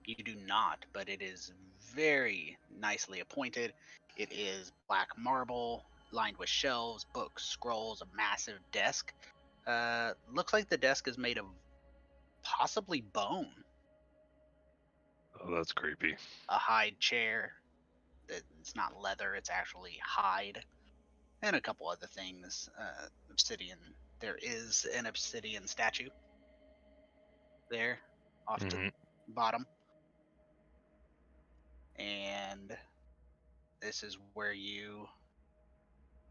[SPEAKER 1] You do not, but it is very nicely appointed. It is black marble, lined with shelves, books, scrolls, a massive desk. Looks like the desk is made of possibly bone.
[SPEAKER 5] Oh, that's creepy.
[SPEAKER 1] A hide chair. It's not leather, it's actually hide. And a couple other things. Obsidian. There is an obsidian statue there off to the bottom. And this is where you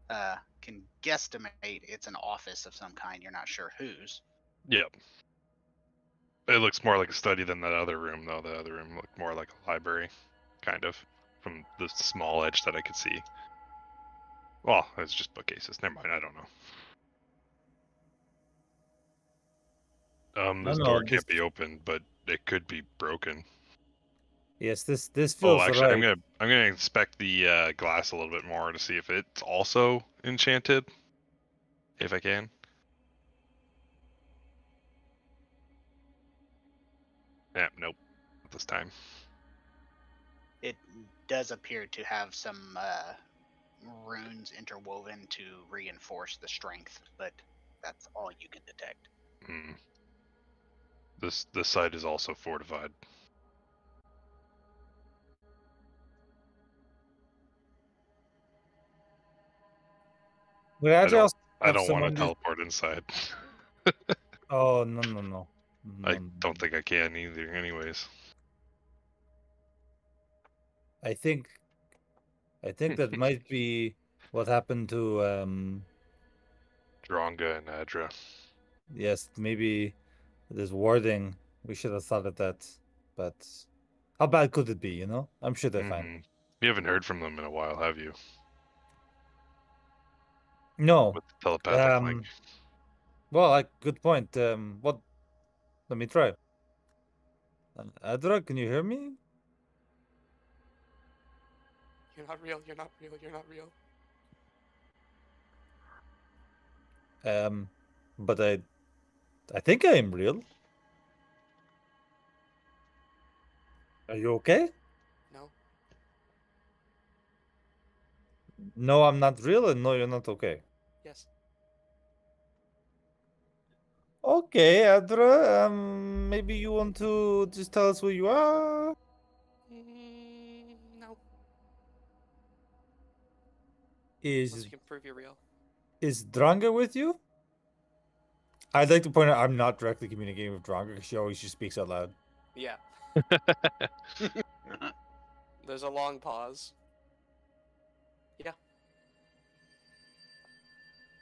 [SPEAKER 1] can guesstimate it's an office of some kind. You're not sure whose.
[SPEAKER 5] Yep. It looks more like a study than that other room, though. The other room looked more like a library, kind of, from the small edge that I could see. Well, it's just bookcases. Never mind. I don't know. This door can't be opened, but it could be broken.
[SPEAKER 4] Yes, this feels
[SPEAKER 5] Oh, actually,
[SPEAKER 4] right.
[SPEAKER 5] I'm gonna inspect the glass a little bit more to see if it's also enchanted, if I can. Yeah, nope, not this time.
[SPEAKER 1] It does appear to have some runes interwoven to reinforce the strength, but that's all you can detect.
[SPEAKER 5] This site is also fortified.
[SPEAKER 4] I don't
[SPEAKER 5] want to teleport inside.
[SPEAKER 4] Oh no.
[SPEAKER 5] I don't think I can either. Anyways.
[SPEAKER 4] I think that might be what happened to
[SPEAKER 5] Dronga and Adra.
[SPEAKER 4] Yes, maybe this warding. We should have thought of that, but how bad could it be? You know, I'm sure they're fine.
[SPEAKER 5] You haven't heard from them in a while, have you?
[SPEAKER 4] No.
[SPEAKER 5] With the telepathic link.
[SPEAKER 4] Well, good point. What? Let me try. Adra, can you hear me?
[SPEAKER 2] You're not real. You're not real. You're not real.
[SPEAKER 4] But I think I am real. Are you okay?
[SPEAKER 2] No.
[SPEAKER 4] No, I'm not real, and no, you're not okay.
[SPEAKER 2] Yes.
[SPEAKER 4] Okay, Adra. Maybe you want to just tell us who you are.
[SPEAKER 2] No.
[SPEAKER 4] Unless
[SPEAKER 2] you can prove you're real.
[SPEAKER 4] Is Dronga with you? I'd like to point out I'm not directly communicating with Dronga because she always just speaks out loud.
[SPEAKER 2] Yeah. There's a long pause. Yeah.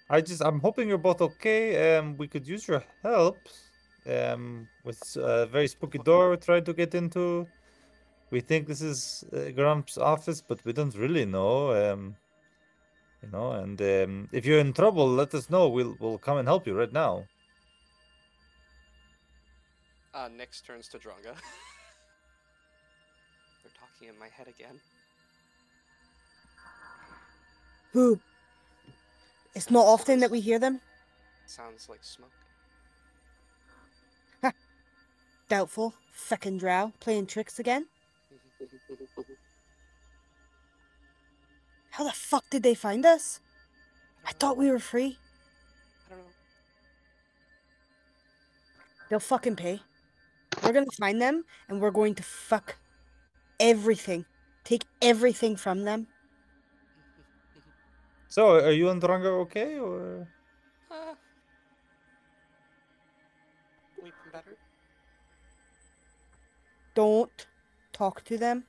[SPEAKER 4] I'm hoping you're both okay. We could use your help. With a very spooky door we're trying to get into. We think this is Gromph's office, but we don't really know. You know, and if you're in trouble, let us know. We'll come and help you right now.
[SPEAKER 2] Nyx turns to Dronga. They're talking in my head again.
[SPEAKER 3] Who? It's not often that we hear them.
[SPEAKER 2] Sounds like smoke.
[SPEAKER 3] Doubtful. Feckin' drow. Playing tricks again? How the fuck did they find us? I thought we were free.
[SPEAKER 2] I don't know.
[SPEAKER 3] They'll fucking pay. We're gonna find them, and we're going to fuck everything. Take everything from them.
[SPEAKER 4] So, are you and Dronga okay, or?
[SPEAKER 2] We've been better.
[SPEAKER 3] Don't talk to them.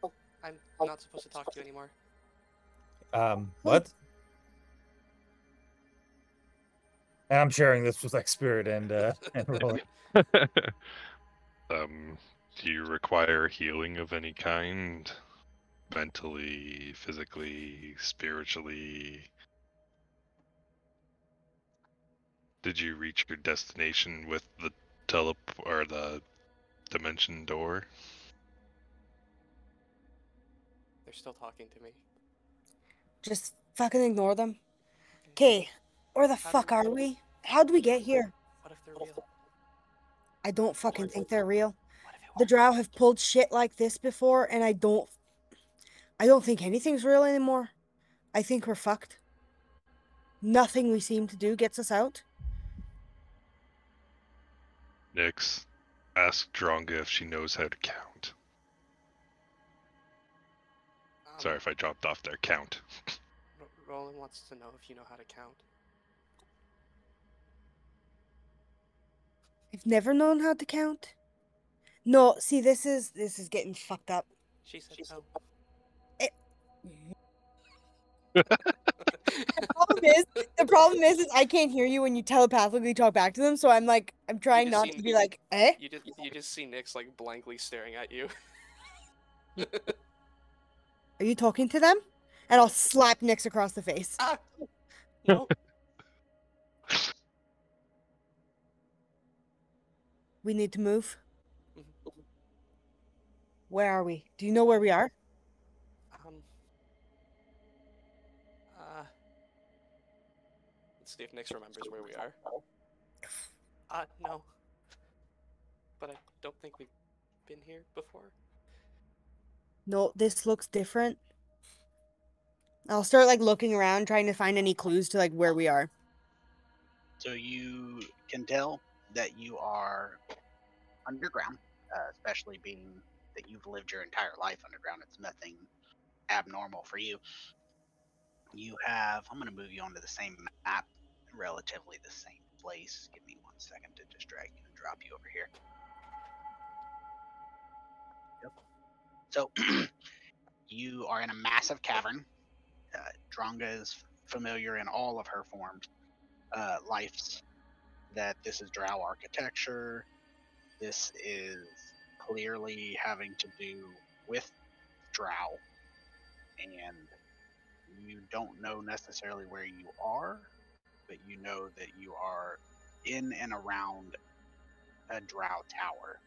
[SPEAKER 2] Okay. I'm not supposed to talk to you anymore.
[SPEAKER 4] What? And I'm sharing this with Spirit and Roland.
[SPEAKER 5] Do you require healing of any kind? Mentally, physically, spiritually? Did you reach your destination with the or the dimension door?
[SPEAKER 2] They're still talking to me.
[SPEAKER 3] Just fucking ignore them. Okay, where the fuck are we? How'd we get here?
[SPEAKER 2] What if they're real?
[SPEAKER 3] I don't fucking think they're real.
[SPEAKER 2] What if it
[SPEAKER 3] The
[SPEAKER 2] was?
[SPEAKER 3] drow have pulled shit like this before, and I don't think anything's real anymore. I think we're fucked. Nothing we seem to do gets us out.
[SPEAKER 5] Nyx, ask Dronga if she knows how to count. Sorry if I dropped off there. Count.
[SPEAKER 2] Roland wants to know if you know how to count.
[SPEAKER 3] I've never known how to count. No, see, this is getting fucked up.
[SPEAKER 2] She said no.
[SPEAKER 3] The problem is I can't hear you when you telepathically talk back to them. So I'm trying
[SPEAKER 2] just
[SPEAKER 3] not
[SPEAKER 2] seem-
[SPEAKER 3] to be like, eh?
[SPEAKER 2] You just see Nyx like blankly staring at you.
[SPEAKER 3] Are you talking to them? And I'll slap Nyx across the face.
[SPEAKER 2] Ah! No.
[SPEAKER 3] We need to move.
[SPEAKER 2] Mhm.
[SPEAKER 3] Where are we? Do you know where we are?
[SPEAKER 2] Let's see if Nyx remembers where we are. No. But I don't think we've been here before.
[SPEAKER 3] No, this looks different. I'll start looking around, trying to find any clues to where we are.
[SPEAKER 1] So you can tell that you are underground, especially being that you've lived your entire life underground. It's nothing abnormal for you. You have, I'm going to move you onto the same map, relatively the same place. Give me 1 second to just drag you and drop you over here. Yep. So you are in a massive cavern. Dronga is familiar in all of her forms, lives, that this is drow architecture. This is clearly having to do with drow, and you don't know necessarily where you are, but you know that you are in and around a drow tower.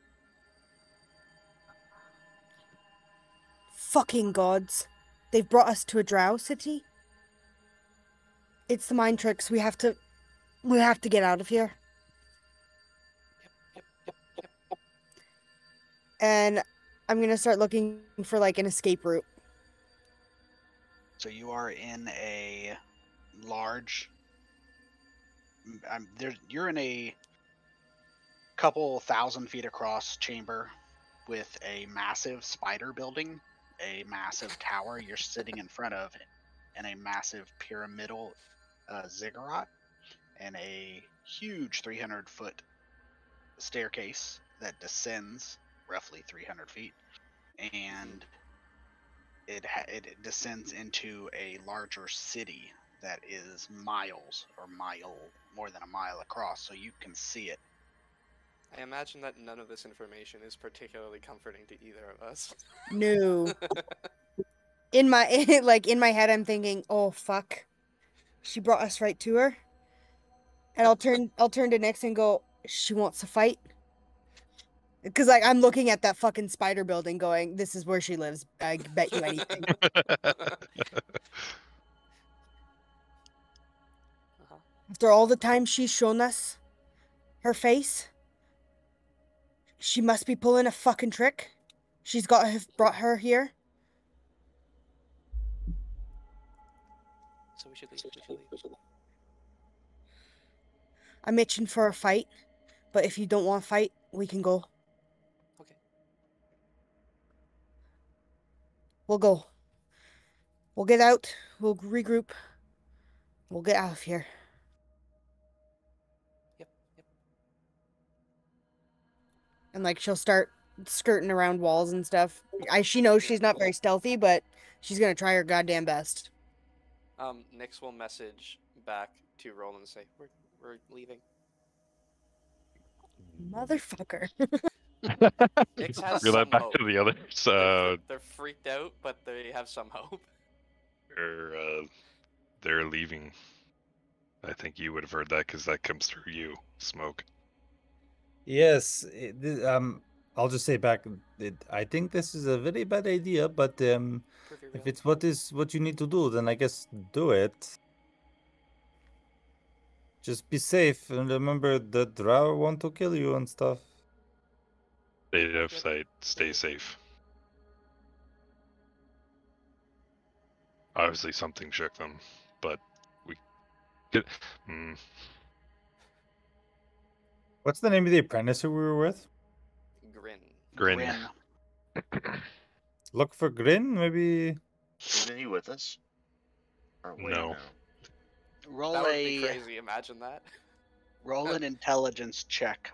[SPEAKER 3] Fucking gods. They've brought us to a drow city. It's the mind tricks. We have to get out of here.
[SPEAKER 2] Yep.
[SPEAKER 3] And I'm going to start looking for an escape route.
[SPEAKER 1] So you are in a large, you're in a couple 1,000 feet across chamber with a massive spider building, a massive tower you're sitting in front of, and a massive pyramidal ziggurat, and a huge 300-foot staircase that descends roughly 300 feet, and it descends into a larger city that is more than a mile across, so you can see it.
[SPEAKER 2] I imagine that none of this information is particularly comforting to either of us.
[SPEAKER 3] No. In my head I'm thinking, "Oh fuck. She brought us right to her." And I'll turn to Nyx and go, "She wants to fight?" Because I'm looking at that fucking spider building going, "This is where she lives. I bet you anything." After all the time she's shown us her face, she must be pulling a fucking trick. She's got to have brought her here.
[SPEAKER 2] So we should leave.
[SPEAKER 3] I'm itching for a fight, but if you don't want to fight, we can go.
[SPEAKER 2] Okay.
[SPEAKER 3] We'll go. We'll get out. We'll regroup. We'll get out of here.
[SPEAKER 2] Yep.
[SPEAKER 3] And she'll start skirting around walls and stuff. She knows she's not very stealthy, but she's gonna try her goddamn best.
[SPEAKER 2] Nyx will message back to Roland and say, we're leaving.
[SPEAKER 3] Motherfucker.
[SPEAKER 2] Nyx has
[SPEAKER 5] Relay
[SPEAKER 2] some
[SPEAKER 5] back
[SPEAKER 2] hope.
[SPEAKER 5] to the others.
[SPEAKER 2] They're freaked out, but they have some hope.
[SPEAKER 5] They're leaving. I think you would have heard that because that comes through you, Smoke.
[SPEAKER 4] Yes, I'll just say back. I think this is a very bad idea, but if it's what you need to do, then I guess do it. Just be safe and remember the drow want to kill you and stuff.
[SPEAKER 5] Stay out of sight. Stay safe. Obviously, something shook them, but we get.
[SPEAKER 4] What's the name of the apprentice who we were with?
[SPEAKER 5] Grin.
[SPEAKER 4] Look for Grin, maybe.
[SPEAKER 6] Isn't he with us? Or wait,
[SPEAKER 5] No.
[SPEAKER 6] no.
[SPEAKER 1] Roll
[SPEAKER 2] That would be crazy. Imagine that.
[SPEAKER 1] roll an intelligence check.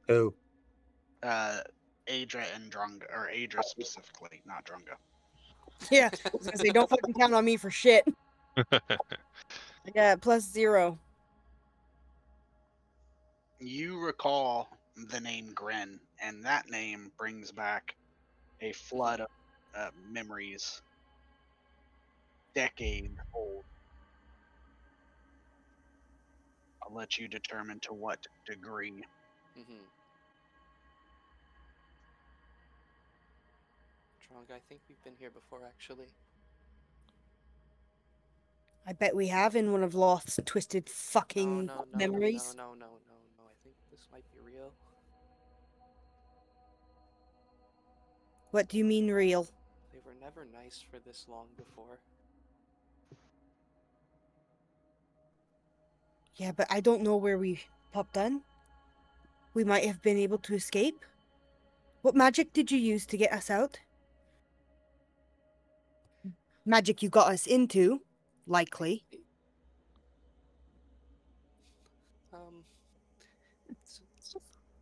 [SPEAKER 4] Oh.
[SPEAKER 1] Adra and Dronga, or Adra specifically, not Dronga.
[SPEAKER 3] Yeah, I was gonna say, don't fucking count on me for shit. I got +0.
[SPEAKER 1] You recall the name Gren, and that name brings back a flood of memories, decade old. I'll let you determine to what degree.
[SPEAKER 2] Mm-hmm. Dronga, I think we've been here before, actually.
[SPEAKER 3] I bet we have in one of Loth's twisted fucking memories.
[SPEAKER 2] No. I think this might be real.
[SPEAKER 3] What do you mean real?
[SPEAKER 2] They were never nice for this long before.
[SPEAKER 3] Yeah, but I don't know where we popped in. We might have been able to escape. What magic did you use to get us out? Magic you got us into, likely.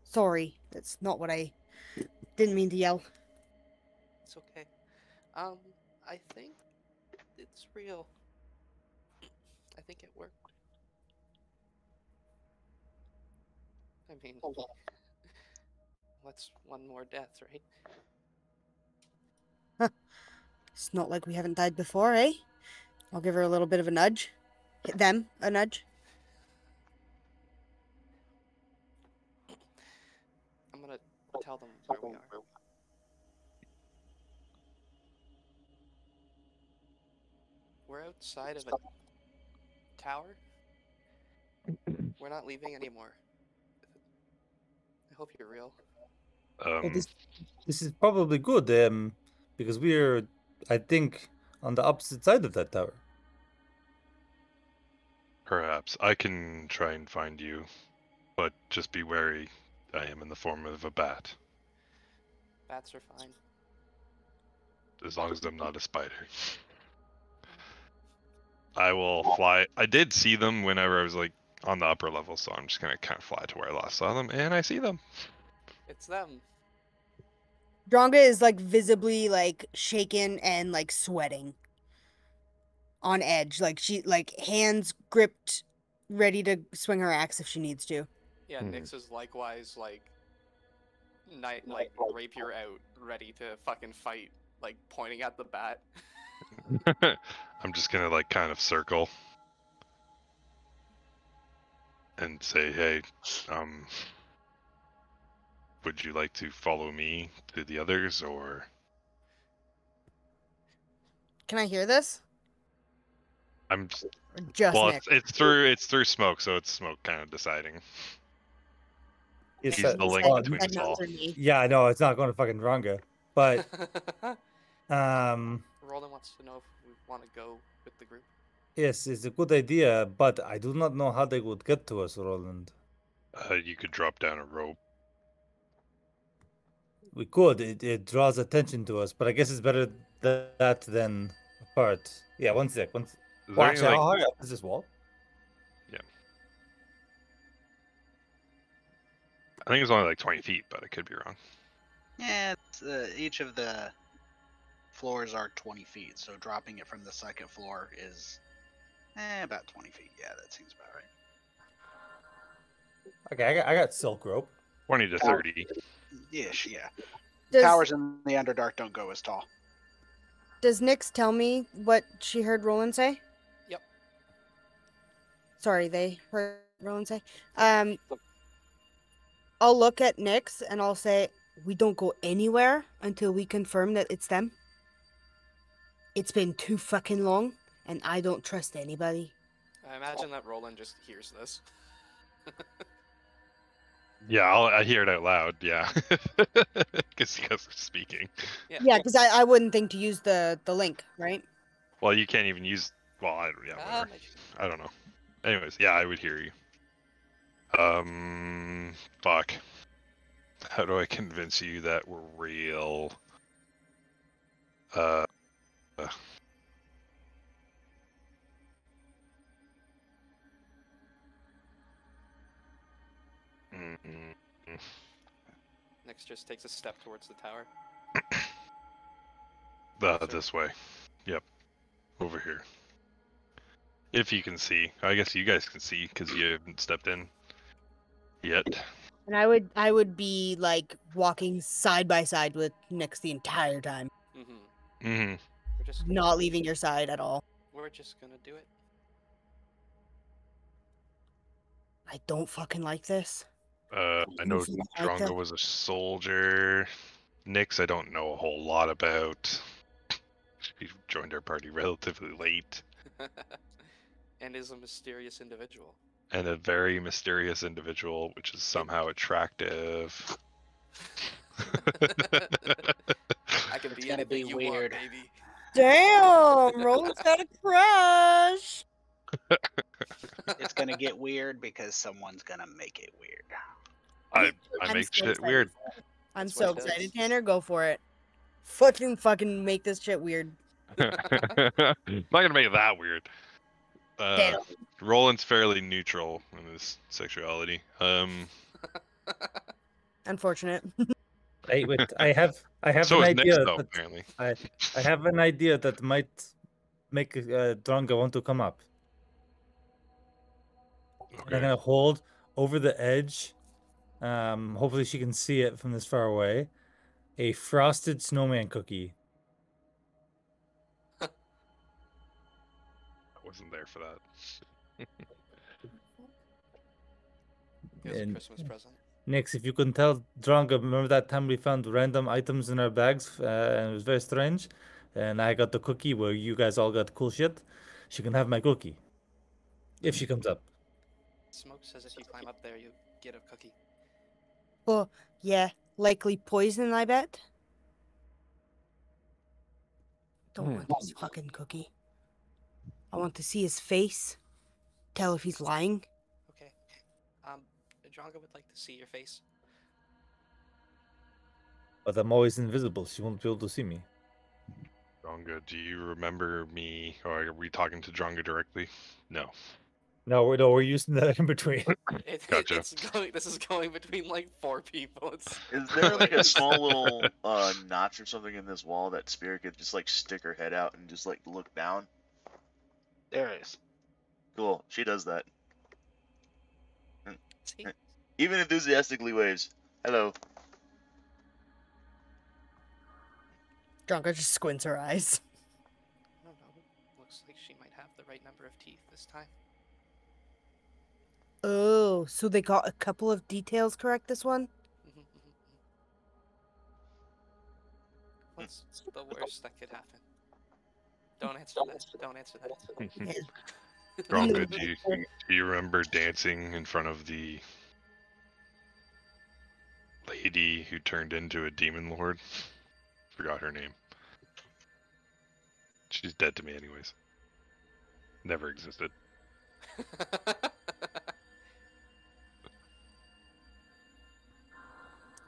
[SPEAKER 3] Sorry, that's not what I didn't mean to yell.
[SPEAKER 2] It's okay. I think it's real. I think it worked. I mean, what's one more death, right?
[SPEAKER 3] It's not like we haven't died before, eh? I'll give her a little bit of a nudge. Hit them a nudge.
[SPEAKER 2] I'm gonna tell them where we are. We're outside of a tower. We're not leaving anymore. I hope you're real.
[SPEAKER 4] Well, this is probably good, because we're, I think, on the opposite side of that tower.
[SPEAKER 5] Perhaps I can try and find you, but just be wary. I am in the form of a bat.
[SPEAKER 2] Bats are fine.
[SPEAKER 5] As long as I'm not a spider. I will fly. I did see them whenever I was like on the upper level, so I'm just gonna kind of fly to where I last saw them, and I see them.
[SPEAKER 2] It's them.
[SPEAKER 3] Dronga is like visibly like shaken and like sweating. On edge, like she like hands gripped, ready to swing her axe if she needs to.
[SPEAKER 2] Yeah, Nyx is likewise like rapier out, ready to fucking fight, like pointing at the bat.
[SPEAKER 5] I'm just gonna like kind of circle and say, hey, would you like to follow me to the others, or?
[SPEAKER 3] Can I hear this?
[SPEAKER 5] I'm
[SPEAKER 3] just
[SPEAKER 5] well.
[SPEAKER 3] Nick.
[SPEAKER 5] It's through smoke, so it's smoke kind of deciding.
[SPEAKER 4] Yes,
[SPEAKER 5] He's the link between us all.
[SPEAKER 4] Yeah, I know it's not going to fucking Dronga, but
[SPEAKER 2] Roland wants to know if we want to go with the group.
[SPEAKER 4] yes, it's a good idea, but I do not know how they would get to us, Roland.
[SPEAKER 5] You could drop down a rope.
[SPEAKER 4] We could. It draws attention to us, but I guess it's better that than apart. Yeah, one sec.
[SPEAKER 5] Is there
[SPEAKER 4] Well,
[SPEAKER 5] any,
[SPEAKER 4] actually,
[SPEAKER 5] like-
[SPEAKER 4] how high up is this wall?
[SPEAKER 5] Yeah. I think it's only like 20 feet, but I could be wrong.
[SPEAKER 1] Yeah, each of the floors are 20 feet, so dropping it from the second floor is about 20 feet. Yeah, that seems about right.
[SPEAKER 4] Okay, I got silk rope.
[SPEAKER 5] 20 to 30.
[SPEAKER 1] Ish, yeah.
[SPEAKER 3] Does,
[SPEAKER 1] Towers in the Underdark don't go as tall.
[SPEAKER 3] does Nyx tell me what she heard Roland say?
[SPEAKER 2] Yep.
[SPEAKER 3] Sorry, they heard Roland say. I'll look at Nyx and I'll say, we don't go anywhere until we confirm that it's them. It's been too fucking long, and I don't trust anybody.
[SPEAKER 2] I imagine that Roland just hears this.
[SPEAKER 5] Yeah, I hear it out loud. Yeah, because you guys are speaking.
[SPEAKER 3] Yeah, because I wouldn't think to use the link, right?
[SPEAKER 5] Well, you can't even use. Well, whatever. I don't know. Anyways, yeah, I would hear you. Fuck. How do I convince you that we're real?
[SPEAKER 2] Nyx just takes a step towards the tower.
[SPEAKER 5] This way. Yep. Over here. If you can see. I guess you guys can see because you haven't stepped in yet.
[SPEAKER 3] And I would be like walking side by side with Nyx the entire time.
[SPEAKER 2] We're just
[SPEAKER 3] Not leaving your side at all.
[SPEAKER 2] We're just gonna do it.
[SPEAKER 3] I don't fucking like this.
[SPEAKER 5] I know Dronga was a soldier. Nyx, I don't know a whole lot about. She joined our party relatively late.
[SPEAKER 2] And is a mysterious individual.
[SPEAKER 5] And a very mysterious individual, which is somehow attractive.
[SPEAKER 2] I can be anything you want, baby.
[SPEAKER 3] Damn, Roland's got a crush.
[SPEAKER 1] It's gonna get weird because someone's gonna make it weird.
[SPEAKER 5] I
[SPEAKER 3] I'm
[SPEAKER 5] make
[SPEAKER 3] so
[SPEAKER 5] shit
[SPEAKER 3] excited
[SPEAKER 5] weird.
[SPEAKER 3] for it. I'm
[SPEAKER 2] That's
[SPEAKER 3] so
[SPEAKER 2] what it
[SPEAKER 3] excited,
[SPEAKER 2] does.
[SPEAKER 3] Tanner. Go for it. Fucking make this shit weird.
[SPEAKER 5] Not gonna make it that weird.
[SPEAKER 3] Damn.
[SPEAKER 5] Roland's fairly neutral in his sexuality.
[SPEAKER 3] Unfortunate.
[SPEAKER 4] Wait, I have
[SPEAKER 5] So
[SPEAKER 4] an
[SPEAKER 5] is Nyx,
[SPEAKER 4] idea.
[SPEAKER 5] though,
[SPEAKER 4] That,
[SPEAKER 5] apparently.
[SPEAKER 4] I have an idea that might make Dronga want to come up.
[SPEAKER 5] Okay.
[SPEAKER 4] I'm gonna hold over the edge. Hopefully she can see it from this far away. A frosted snowman cookie.
[SPEAKER 5] I wasn't there for that.
[SPEAKER 2] Here's a
[SPEAKER 4] And-
[SPEAKER 2] Christmas present.
[SPEAKER 4] Nyx, if you can tell Dronga, remember that time we found random items in our bags, and it was very strange, and I got the cookie where you guys all got cool shit. She can have my cookie if she comes up.
[SPEAKER 2] Smoke says if you climb up there, you get a cookie.
[SPEAKER 3] Well, yeah, likely poison, I bet. Don't want this fucking cookie. I want to see his face. Tell if he's lying.
[SPEAKER 2] Okay. Dronga would like to see your face.
[SPEAKER 4] But I'm always invisible. She won't be able to see me.
[SPEAKER 5] Dronga, do you remember me? Or are we talking to Dronga directly? No.
[SPEAKER 4] No, we're using that in between.
[SPEAKER 5] Gotcha.
[SPEAKER 2] This is going between like 4 people.
[SPEAKER 6] Is there like a small little notch or something in this wall that Spirit could just like stick her head out and just like look down?
[SPEAKER 1] There is.
[SPEAKER 6] Cool. She does that.
[SPEAKER 2] See?
[SPEAKER 6] Even enthusiastically waves. Hello.
[SPEAKER 3] Dronga just squints her eyes.
[SPEAKER 2] I don't know. Looks like she might have the right number of teeth this time.
[SPEAKER 3] Oh, so they got a couple of details correct this one?
[SPEAKER 2] What's the worst that could happen? Don't answer that. Don't answer that.
[SPEAKER 5] Dronga, do you remember dancing in front of the lady who turned into a demon lord? Forgot her name. She's dead to me anyways. Never existed.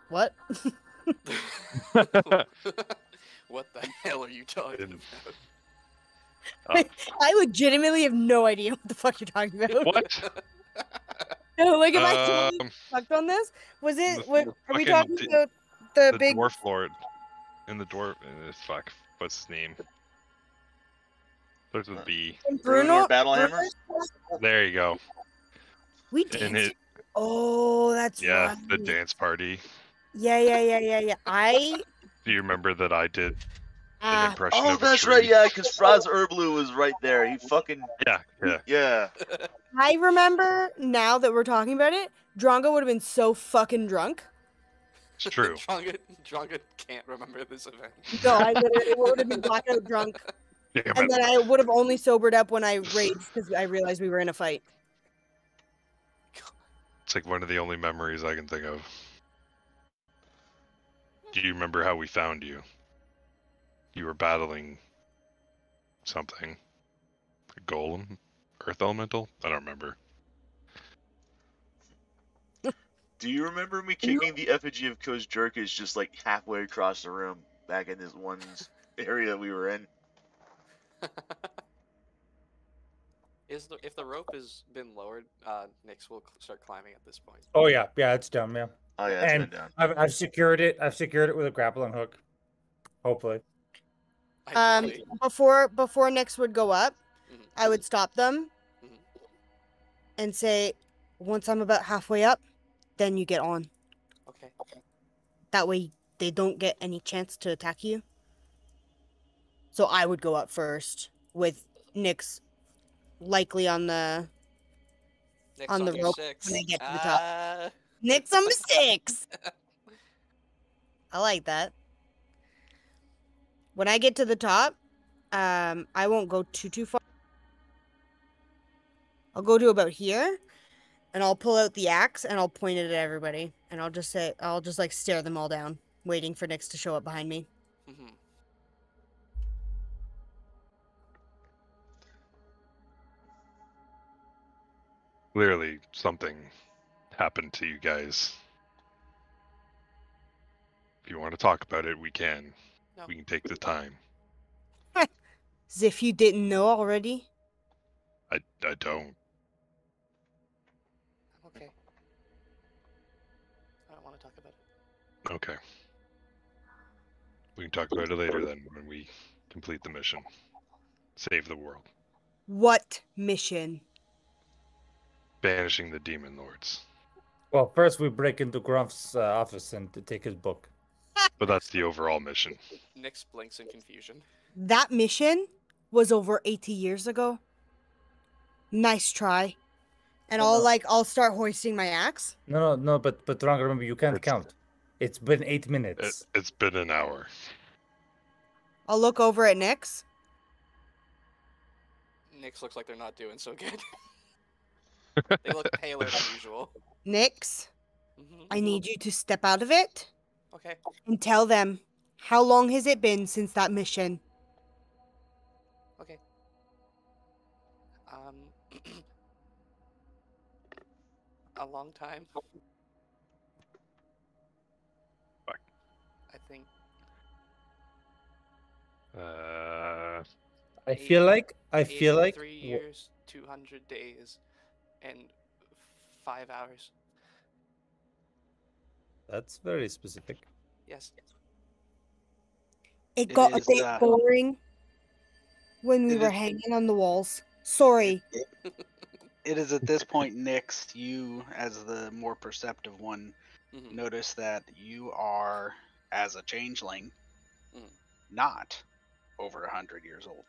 [SPEAKER 3] What?
[SPEAKER 2] What the hell are you talking
[SPEAKER 5] In-
[SPEAKER 2] about?
[SPEAKER 3] I legitimately have no idea what the fuck you're talking about.
[SPEAKER 5] What?
[SPEAKER 3] No, like, am I totally fucked on this? Was it?
[SPEAKER 5] the
[SPEAKER 3] What, are we
[SPEAKER 5] fucking
[SPEAKER 3] talking about the
[SPEAKER 5] The
[SPEAKER 3] big?
[SPEAKER 5] dwarf lord. In the dwarf. Fuck. What's his name? Starts with B.
[SPEAKER 3] Bruno?
[SPEAKER 6] Battlehammer?
[SPEAKER 5] There you go.
[SPEAKER 3] We
[SPEAKER 5] And
[SPEAKER 3] danced.
[SPEAKER 5] it,
[SPEAKER 3] Oh, that's
[SPEAKER 5] yeah,
[SPEAKER 3] right.
[SPEAKER 5] the dance party.
[SPEAKER 3] Yeah.
[SPEAKER 5] Do you remember that I did an
[SPEAKER 3] Ah,
[SPEAKER 5] impression
[SPEAKER 6] Oh,
[SPEAKER 5] of a
[SPEAKER 6] that's
[SPEAKER 5] tree?
[SPEAKER 6] right, yeah, because Franz Erblu was right there. He fucking...
[SPEAKER 5] Yeah.
[SPEAKER 6] Yeah.
[SPEAKER 3] I remember now that we're talking about it. Dronga would have been so fucking drunk.
[SPEAKER 5] It's true.
[SPEAKER 2] Dronga can't remember this event.
[SPEAKER 3] No, I would have been blackout drunk,
[SPEAKER 5] Damn
[SPEAKER 3] and
[SPEAKER 5] it.
[SPEAKER 3] then I would have only sobered up when I raged because I realized we were in a fight.
[SPEAKER 5] It's like one of the only memories I can think of. Do you remember how we found you? You were battling something. A golem? Earth elemental? I don't remember.
[SPEAKER 6] Do you remember me kicking the effigy of Coach Jerkis just like halfway across the room back in this one area that we were in?
[SPEAKER 2] If the rope has been lowered, Nyx will start climbing at this point.
[SPEAKER 4] Oh yeah, it's down, yeah.
[SPEAKER 6] Oh yeah, it's
[SPEAKER 4] And
[SPEAKER 6] been down.
[SPEAKER 4] I've secured it. I've secured it with a grappling hook. Hopefully.
[SPEAKER 2] Ideally.
[SPEAKER 3] Before Nyx would go up,
[SPEAKER 2] Mhm.
[SPEAKER 3] I would stop them
[SPEAKER 2] Mhm.
[SPEAKER 3] and say, once I'm about halfway up, then you get on.
[SPEAKER 2] Okay.
[SPEAKER 3] That way they don't get any chance to attack you. So I would go up first with Nyx likely on the
[SPEAKER 2] Nyx
[SPEAKER 3] on the
[SPEAKER 2] your
[SPEAKER 3] rope
[SPEAKER 2] 6.
[SPEAKER 3] when I get to the top. Nyx on the 6. I like that. When I get to the top, I won't go too far. I'll go to about here, and I'll pull out the axe and I'll point it at everybody, and I'll just like stare them all down, waiting for Nyx to show up behind me.
[SPEAKER 2] Mhm.
[SPEAKER 5] Clearly, something happened to you guys. If you want to talk about it, we can.
[SPEAKER 2] No.
[SPEAKER 5] We can take the time.
[SPEAKER 3] As if you didn't know already.
[SPEAKER 5] I don't.
[SPEAKER 2] Okay. I don't want to talk about it.
[SPEAKER 5] Okay. We can talk about it later then, when we complete the mission. Save the world.
[SPEAKER 3] What mission?
[SPEAKER 5] Banishing the demon lords.
[SPEAKER 4] Well, first we break into Gromph's office and to take his book.
[SPEAKER 5] But that's the overall mission.
[SPEAKER 2] Nyx blinks in confusion.
[SPEAKER 3] That mission was over 80 years ago. Nice try. And I'll start hoisting my axe.
[SPEAKER 4] No, but Dronga, remember, you can't
[SPEAKER 5] It's-
[SPEAKER 4] count. It's been 8 minutes.
[SPEAKER 5] It's been an hour.
[SPEAKER 3] I'll look over at Nyx.
[SPEAKER 2] Nyx looks like they're not doing so good. They look paler than usual.
[SPEAKER 3] Nyx,
[SPEAKER 2] Mhm.
[SPEAKER 3] I need you to step out of it
[SPEAKER 2] Okay.
[SPEAKER 3] and tell them how long has it been since that mission.
[SPEAKER 2] Okay. A long time.
[SPEAKER 5] Fuck.
[SPEAKER 2] I think
[SPEAKER 4] I feel like
[SPEAKER 2] 83 years, 200 days, and 5 hours.
[SPEAKER 4] That's very specific.
[SPEAKER 2] Yes.
[SPEAKER 3] It
[SPEAKER 1] It
[SPEAKER 3] got a
[SPEAKER 1] is,
[SPEAKER 3] bit boring when we
[SPEAKER 1] it
[SPEAKER 3] were
[SPEAKER 1] is-
[SPEAKER 3] hanging on the walls. Sorry.
[SPEAKER 1] It is at this point, Nyx, you, as the more perceptive one,
[SPEAKER 2] Mhm.
[SPEAKER 1] notice that you are, as a changeling,
[SPEAKER 2] Mhm.
[SPEAKER 1] not over 100 years old.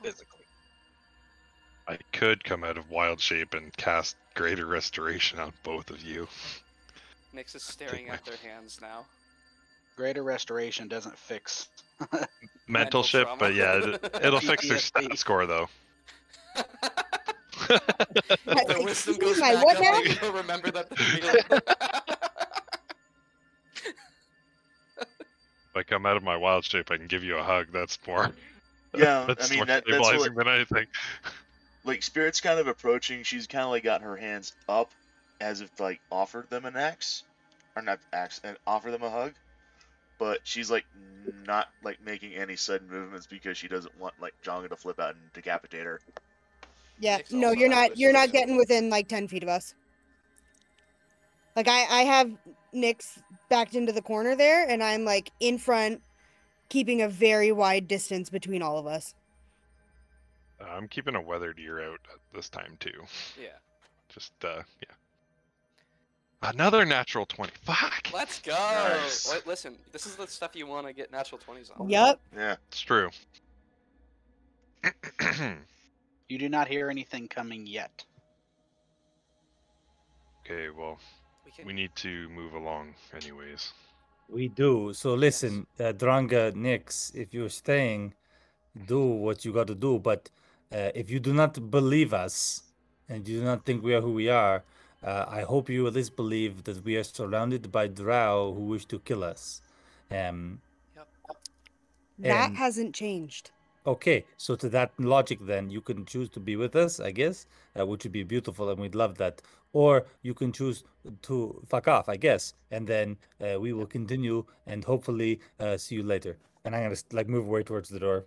[SPEAKER 1] Physically.
[SPEAKER 5] I could come out of wild shape and cast Greater Restoration on both of you.
[SPEAKER 2] Nyx is staring at their hands now.
[SPEAKER 1] Greater Restoration doesn't fix.
[SPEAKER 5] Mental ship,
[SPEAKER 2] trauma.
[SPEAKER 5] but yeah, it'll fix their
[SPEAKER 1] PTSD.
[SPEAKER 5] stat score though.
[SPEAKER 2] Their wisdom
[SPEAKER 3] Excuse
[SPEAKER 2] goes
[SPEAKER 3] me,
[SPEAKER 2] back
[SPEAKER 3] what
[SPEAKER 2] up.
[SPEAKER 3] now?
[SPEAKER 2] You'll remember that. Feeling.
[SPEAKER 5] If I come out of my wild shape, I can give you a hug. That's more.
[SPEAKER 6] Yeah,
[SPEAKER 5] That's
[SPEAKER 6] I mean
[SPEAKER 5] more
[SPEAKER 6] that's
[SPEAKER 5] stabilizing
[SPEAKER 6] what,
[SPEAKER 5] than anything.
[SPEAKER 6] like Spirit's kind of approaching. She's kind of like got her hands up, as if to, like offered them an axe, or not axe, and offer them a hug. But she's like not like making any sudden movements because she doesn't want like Dronga to flip out and decapitate her.
[SPEAKER 3] Yeah,
[SPEAKER 2] Nyx
[SPEAKER 3] no,
[SPEAKER 2] also
[SPEAKER 3] you're
[SPEAKER 2] has
[SPEAKER 3] not.
[SPEAKER 2] wishes.
[SPEAKER 3] You're not getting within like 10 feet of us. Like I have Nyx backed into the corner there, and I'm like in front, keeping a very wide distance between all of us.
[SPEAKER 5] I'm keeping a weathered ear out at this time too.
[SPEAKER 2] Yeah.
[SPEAKER 5] Just yeah. Another natural 20. Fuck.
[SPEAKER 2] Let's go.
[SPEAKER 6] Nice.
[SPEAKER 2] Wait, listen, this is the stuff you want to get natural 20s on.
[SPEAKER 3] Yup.
[SPEAKER 6] Yeah.
[SPEAKER 5] It's true.
[SPEAKER 1] You do not hear anything coming yet.
[SPEAKER 5] Okay, well,
[SPEAKER 2] We can.
[SPEAKER 5] we need to move along anyways.
[SPEAKER 4] We do. So listen, Dronga, Nyx, if you're staying, do what you got to do. But if you do not believe us, and you do not think we are who we are, I hope you at least believe that we are surrounded by drow who wish to kill us.
[SPEAKER 2] Yep.
[SPEAKER 3] That
[SPEAKER 4] And
[SPEAKER 3] hasn't changed.
[SPEAKER 4] okay, so to that logic, then you can choose to be with us, I guess, which would be beautiful, and we'd love that. Or you can choose to fuck off, I guess, and then we will continue and hopefully see you later. And I'm gonna like move away towards the door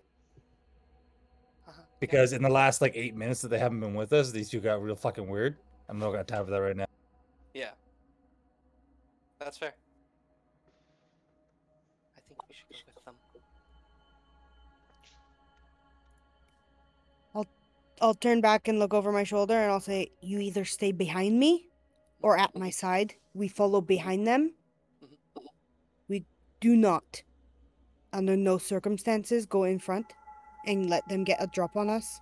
[SPEAKER 2] Uh-huh.
[SPEAKER 4] because in the last like 8 minutes that they haven't been with us, these two got real fucking weird. I'm not gonna time for that right now.
[SPEAKER 2] Yeah. That's fair. I think we should go with them.
[SPEAKER 3] I'll turn back and look over my shoulder and I'll say, you either stay behind me or at my side. We follow behind them.
[SPEAKER 2] Mhm.
[SPEAKER 3] We do not, under no circumstances, go in front and let them get a drop on us.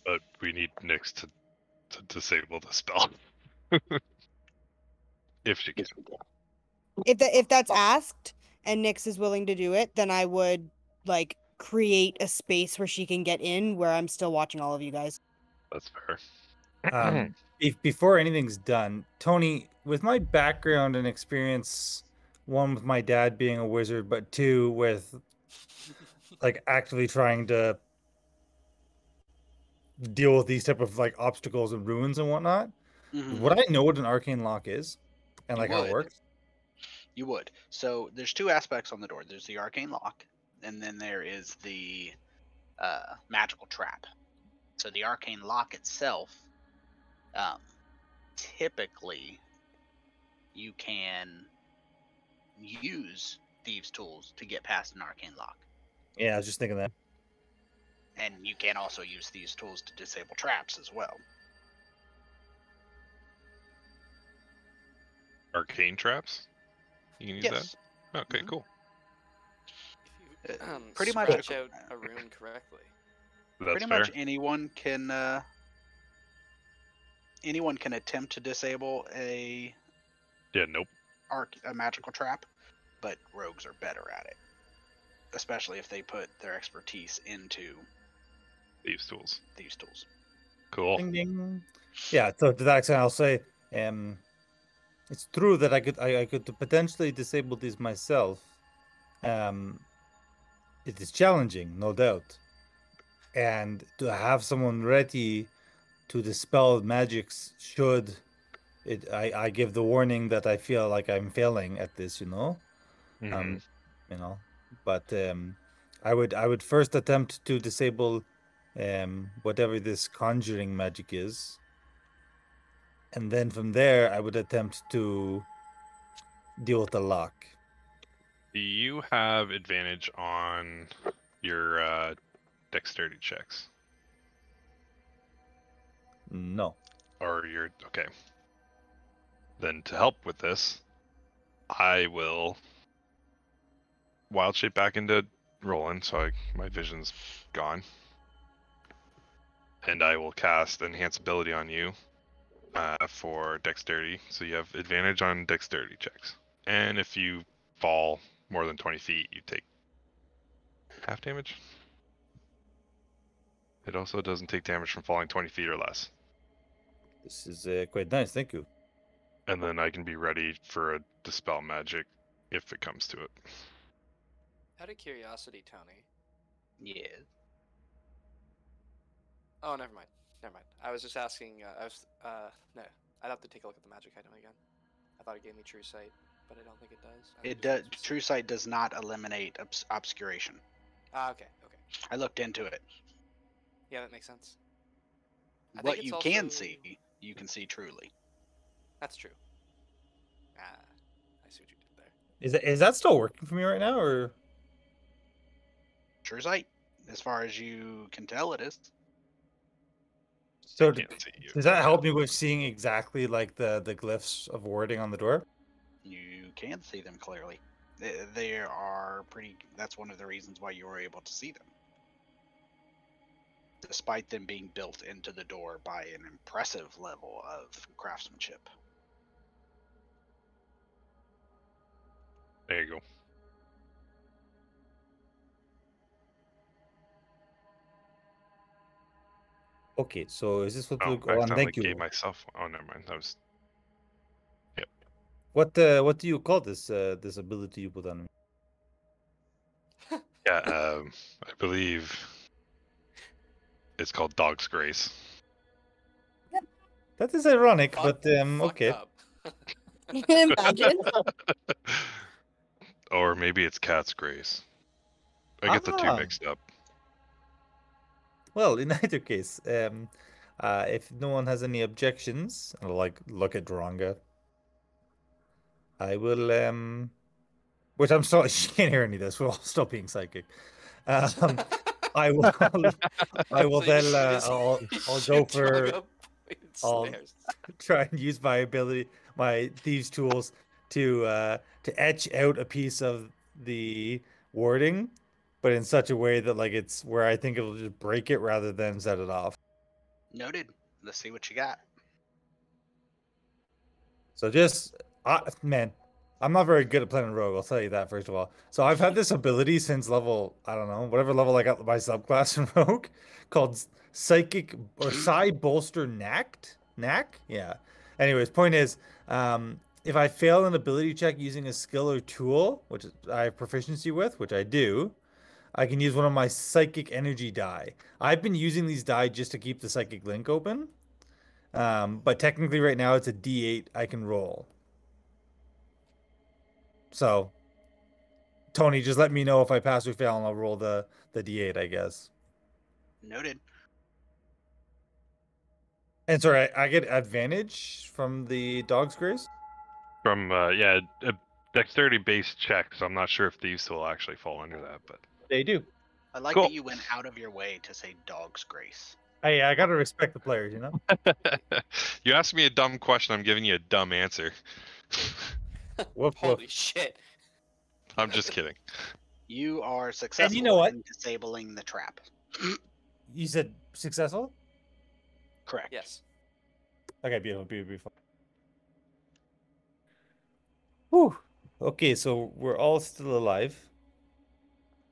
[SPEAKER 5] But we need Nyx to disable the spell. If she can.
[SPEAKER 3] If that's asked and Nyx is willing to do it, then I would like create a space where she can get in where I'm still watching all of you guys.
[SPEAKER 5] That's fair.
[SPEAKER 4] If before anything's done, Tony, with my background and experience, one with my dad being a wizard, but two with like actively trying to deal with these type of like obstacles and ruins and whatnot, would I know what an arcane lock is and
[SPEAKER 1] You
[SPEAKER 4] like how it
[SPEAKER 1] would.
[SPEAKER 4] works?
[SPEAKER 1] You would. So there's two aspects on the door. There's the arcane lock, and then there is the magical trap. So the arcane lock itself, typically, you can use thieves' tools to get past an arcane lock,
[SPEAKER 4] Yeah, I was just thinking that.
[SPEAKER 1] and you can also use thieves' tools to disable traps as well.
[SPEAKER 5] Arcane traps? You can use
[SPEAKER 1] Yes.
[SPEAKER 5] that? Okay,
[SPEAKER 1] Mhm.
[SPEAKER 5] cool.
[SPEAKER 2] If you
[SPEAKER 1] Pretty much
[SPEAKER 2] scratch out a rune correctly.
[SPEAKER 5] That's
[SPEAKER 1] Pretty
[SPEAKER 5] fair.
[SPEAKER 1] much anyone can attempt to disable a
[SPEAKER 5] Yeah, nope.
[SPEAKER 1] a magical trap, but rogues are better at it, especially if they put their expertise into
[SPEAKER 5] Thieves' tools.
[SPEAKER 1] these tools.
[SPEAKER 5] Cool.
[SPEAKER 4] Ding ding. Yeah, so to that extent, I'll say, it's true that I could potentially disable these myself. It is challenging, no doubt, and to have someone ready to dispel magics should I give the warning that I feel like I'm failing at this,
[SPEAKER 5] Mhm.
[SPEAKER 4] you know, but I would first attempt to disable whatever this conjuring magic is, and then from there I would attempt to deal with the lock.
[SPEAKER 5] Do you have advantage on your dexterity checks?
[SPEAKER 4] No.
[SPEAKER 5] Or your okay. Then to help with this, I will wild shape back into Roland, so my vision's gone. And I will cast enhance ability on you for dexterity, so you have advantage on dexterity checks. And if you fall more than 20 feet, you take half damage. It also doesn't take damage from falling 20 feet or less.
[SPEAKER 4] This is quite nice, thank you.
[SPEAKER 5] And then I can be ready for a dispel magic if it comes to it.
[SPEAKER 2] Out of curiosity, Tony.
[SPEAKER 1] Yeah.
[SPEAKER 2] Oh, never mind. Never mind. I was just asking. No. I'd have to take a look at the magic item again. I thought it gave me true sight, but I don't think it does. I think
[SPEAKER 1] It
[SPEAKER 2] just
[SPEAKER 1] does.
[SPEAKER 2] gives me
[SPEAKER 1] True sight does not eliminate obscuration.
[SPEAKER 2] Ah, okay. Okay.
[SPEAKER 1] I looked into it.
[SPEAKER 2] Yeah, that makes sense. I think
[SPEAKER 1] What
[SPEAKER 2] it's
[SPEAKER 1] you
[SPEAKER 2] also...
[SPEAKER 1] can see, you can see truly.
[SPEAKER 2] That's true. Ah, I see what you did there.
[SPEAKER 4] Is that still working for me right now, or?
[SPEAKER 1] True sight, as far as you can tell, it is.
[SPEAKER 4] So
[SPEAKER 5] Can't see you.
[SPEAKER 4] does that
[SPEAKER 5] Yeah.
[SPEAKER 4] help me with seeing exactly like the glyphs of wording on the door?
[SPEAKER 1] You can see them clearly. They are pretty. That's one of the reasons why you were able to see them, despite them being built into the door by an impressive level of craftsmanship.
[SPEAKER 5] There you go.
[SPEAKER 4] Okay, so is this what
[SPEAKER 5] Oh,
[SPEAKER 4] we
[SPEAKER 5] I
[SPEAKER 4] go on?
[SPEAKER 5] accidentally
[SPEAKER 4] Thank you.
[SPEAKER 5] gave myself. Oh, never mind. That was.
[SPEAKER 4] What do you call this this ability you put on me?
[SPEAKER 5] Yeah, I believe it's called Dog's Grace.
[SPEAKER 4] That is ironic,
[SPEAKER 2] Fuck,
[SPEAKER 4] but
[SPEAKER 2] fuck
[SPEAKER 4] okay.
[SPEAKER 2] up.
[SPEAKER 3] Imagine.
[SPEAKER 5] Or maybe it's Cat's Grace. I get the two
[SPEAKER 4] Ah.
[SPEAKER 5] mixed up.
[SPEAKER 4] Well, in either case, if no one has any objections, I'll like look at Dronga. I will which I'm sorry, she can't hear any of this. We're all stop being psychic. Um, I will I will
[SPEAKER 2] So
[SPEAKER 4] then
[SPEAKER 2] you just-
[SPEAKER 4] I'll
[SPEAKER 2] you
[SPEAKER 4] go
[SPEAKER 2] shoot
[SPEAKER 4] for
[SPEAKER 2] Dronga with
[SPEAKER 4] I'll
[SPEAKER 2] snares.
[SPEAKER 4] try and use my ability, my thieves' tools to etch out a piece of the warding, but in such a way that like it's where I think it'll just break it rather than set it off.
[SPEAKER 1] Noted. Let's see what you got.
[SPEAKER 4] So just man, I'm not very good at playing rogue, I'll tell you that first of all. So I've had this ability since level, I don't know, whatever level I got my subclass in rogue, called psychic or psi bolster knack. Yeah. Anyways, point is, if I fail an ability check using a skill or tool, which I have proficiency with, which I do, I can use one of my psychic energy die. I've been using these die just to keep the psychic link open. But technically right now it's a D8 I can roll. So, Tony, just let me know if I pass or fail, and I'll roll the D8, I guess.
[SPEAKER 1] Noted.
[SPEAKER 4] And sorry, I get advantage from the Dog's Grace?
[SPEAKER 5] From yeah, a dexterity based check. So I'm not sure if these will actually fall under that, but
[SPEAKER 4] They do.
[SPEAKER 1] I like
[SPEAKER 5] Cool.
[SPEAKER 1] that you went out of your way to say Dog's Grace.
[SPEAKER 4] Hey, I gotta respect the players, you know?
[SPEAKER 5] you asked me a dumb question. I'm giving you a dumb answer.
[SPEAKER 4] Woof, woof.
[SPEAKER 2] Holy shit.
[SPEAKER 5] I'm just kidding.
[SPEAKER 1] You are successful
[SPEAKER 4] know what?
[SPEAKER 1] in disabling the trap.
[SPEAKER 4] You said successful?
[SPEAKER 1] Correct.
[SPEAKER 2] Yes.
[SPEAKER 4] Okay, beautiful. Whew. Okay, so we're all still alive.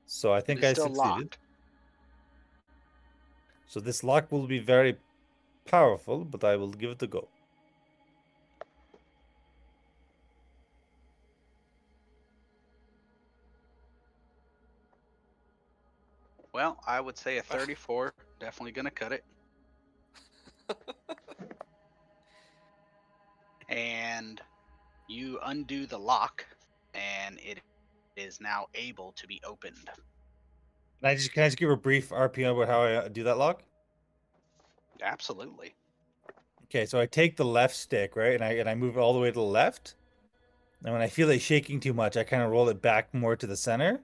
[SPEAKER 4] So I think
[SPEAKER 1] It's
[SPEAKER 4] I
[SPEAKER 1] still
[SPEAKER 4] succeeded.
[SPEAKER 1] locked.
[SPEAKER 4] So this lock will be very powerful, but I will give it a go.
[SPEAKER 1] Well, I would say a 34. Definitely going to cut it. And you undo the lock, and it is now able to be opened.
[SPEAKER 4] Can I just give a brief RP about how I do that lock?
[SPEAKER 1] Absolutely.
[SPEAKER 4] Okay, so I take the left stick, right, and I move it all the way to the left. And when I feel it shaking too much, I kind of roll it back more to the center.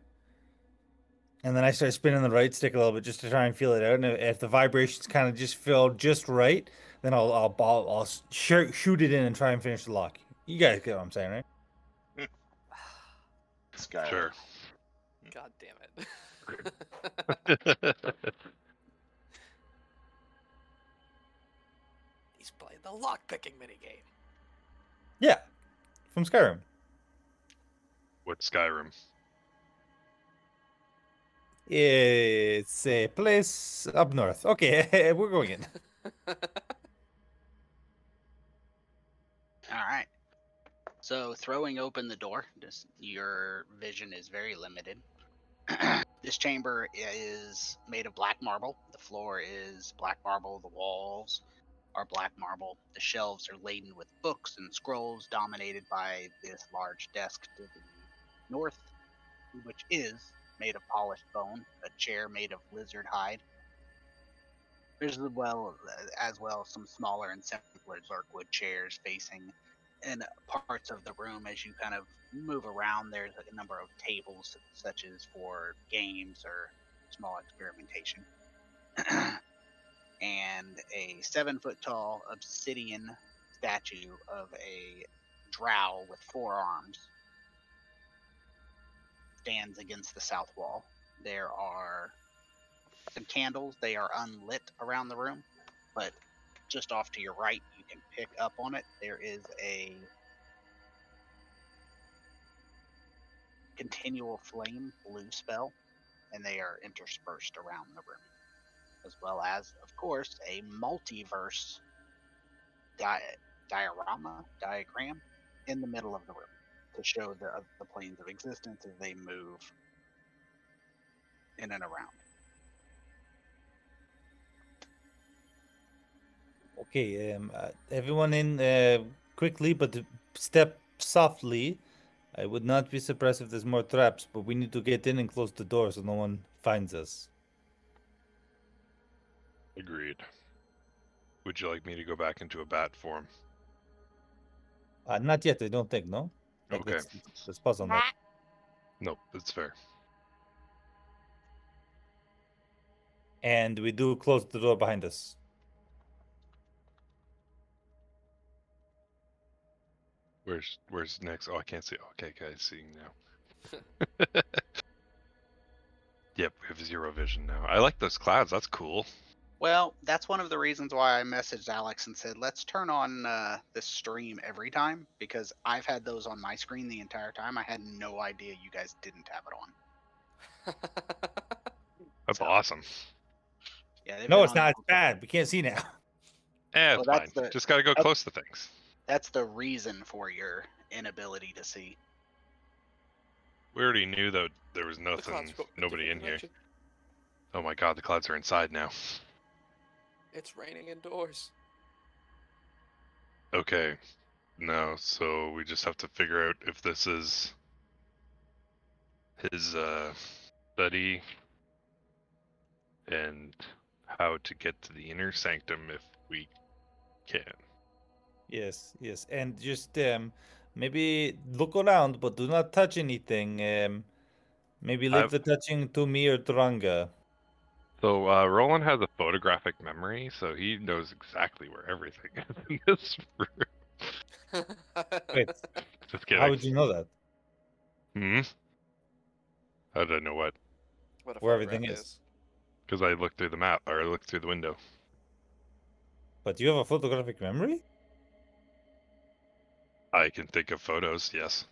[SPEAKER 4] And then I start spinning the right stick a little bit just to try and feel it out. And if the vibrations kind of just feel just right, then I'll shoot it in and try and finish the lock. You guys get what I'm saying, right?
[SPEAKER 6] Skylar.
[SPEAKER 5] Sure.
[SPEAKER 2] God damn it. He's playing the lock-picking minigame.
[SPEAKER 4] Yeah, from Skyrim.
[SPEAKER 5] What Skyrim?
[SPEAKER 4] It's a place up north. Okay, we're going in.
[SPEAKER 1] All right. So throwing open the door, your vision is very limited. This chamber is made of black marble. The floor is black marble. The walls are black marble. The shelves are laden with books and scrolls, dominated by this large desk to the north, which is made of polished bone, a chair made of lizard hide. There's as well some smaller and simpler Zerkwood chairs facing in parts of the room. As you kind of move around, there's a number of tables, such as for games or small experimentation. And a 7-foot-tall obsidian statue of a drow with 4 arms stands against the south wall. There are some candles. They are unlit around the room, but just off to your right, you can pick up on it. There is a continual flame blue spell, and they are interspersed around the room. as well as, of course, a multiverse diagram in the middle of the room to show the planes of existence as they move in and around.
[SPEAKER 4] Okay, everyone in quickly, but step softly. I would not be surprised if there's more traps, but we need to get in and close the door so no one finds us.
[SPEAKER 5] Agreed. Would you like me to go back into a bat form?
[SPEAKER 4] Not yet, I don't think, no? Like,
[SPEAKER 5] Okay.
[SPEAKER 4] let's pause on that.
[SPEAKER 5] Nope, that's fair.
[SPEAKER 4] And we do close the door behind us.
[SPEAKER 5] Where's next? Oh, I can't see. Okay, guys, seeing now. Yep, we have 0 vision now. I like those clouds. That's cool.
[SPEAKER 1] Well, that's one of the reasons why I messaged Alex and said, let's turn on this stream every time, because I've had those on my screen the entire time. I had no idea you guys didn't have it on.
[SPEAKER 5] That's
[SPEAKER 1] So,
[SPEAKER 5] awesome.
[SPEAKER 1] Yeah,
[SPEAKER 4] No, it's not. It's bad. We can't see now.
[SPEAKER 5] It's
[SPEAKER 1] Well,
[SPEAKER 5] fine. Just gotta go close to things.
[SPEAKER 1] That's the reason for your inability to see.
[SPEAKER 5] We already knew that there was nothing, nobody in here. Oh my god, the clouds are inside now.
[SPEAKER 2] It's raining indoors.
[SPEAKER 5] Okay. No, so we just have to figure out if this is his study and how to get to the inner sanctum if we can.
[SPEAKER 4] Yes, yes. And just maybe look around, but do not touch anything. Maybe leave the touching to me or Dronga.
[SPEAKER 5] So Roland has a photographic memory, so he knows exactly where everything is in this room.
[SPEAKER 4] Wait,
[SPEAKER 5] just kidding.
[SPEAKER 4] how would you know that?
[SPEAKER 5] How did I know what?
[SPEAKER 4] Where everything is?
[SPEAKER 5] Because I looked through the map, or I looked through the window.
[SPEAKER 4] But you have a photographic memory?
[SPEAKER 5] I can think of photos, yes.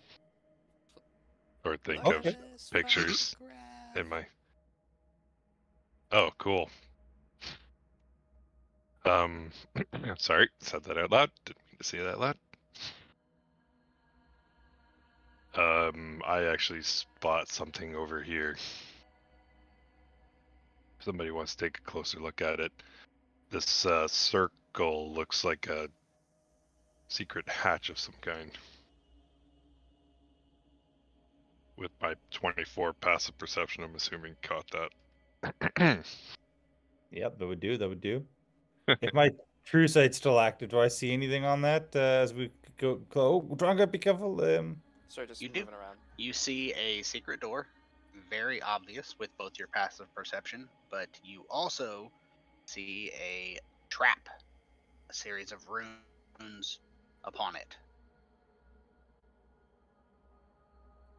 [SPEAKER 5] Or think of pictures in my... Oh, cool. Sorry, said that out loud. Didn't mean to say that out loud. I actually spot something over here. Somebody wants to take a closer look at it. This circle looks like a secret hatch of some kind. With my 24 passive perception, I'm assuming caught that.
[SPEAKER 4] Yep, that would do. That would do. If my true sight's still active, do I see anything on that as we go? Oh, Dronga, be careful.
[SPEAKER 2] Sorry, just
[SPEAKER 1] You
[SPEAKER 2] moving around.
[SPEAKER 1] You see a secret door, very obvious with both your passive perception, but you also see a trap, a series of runes upon it.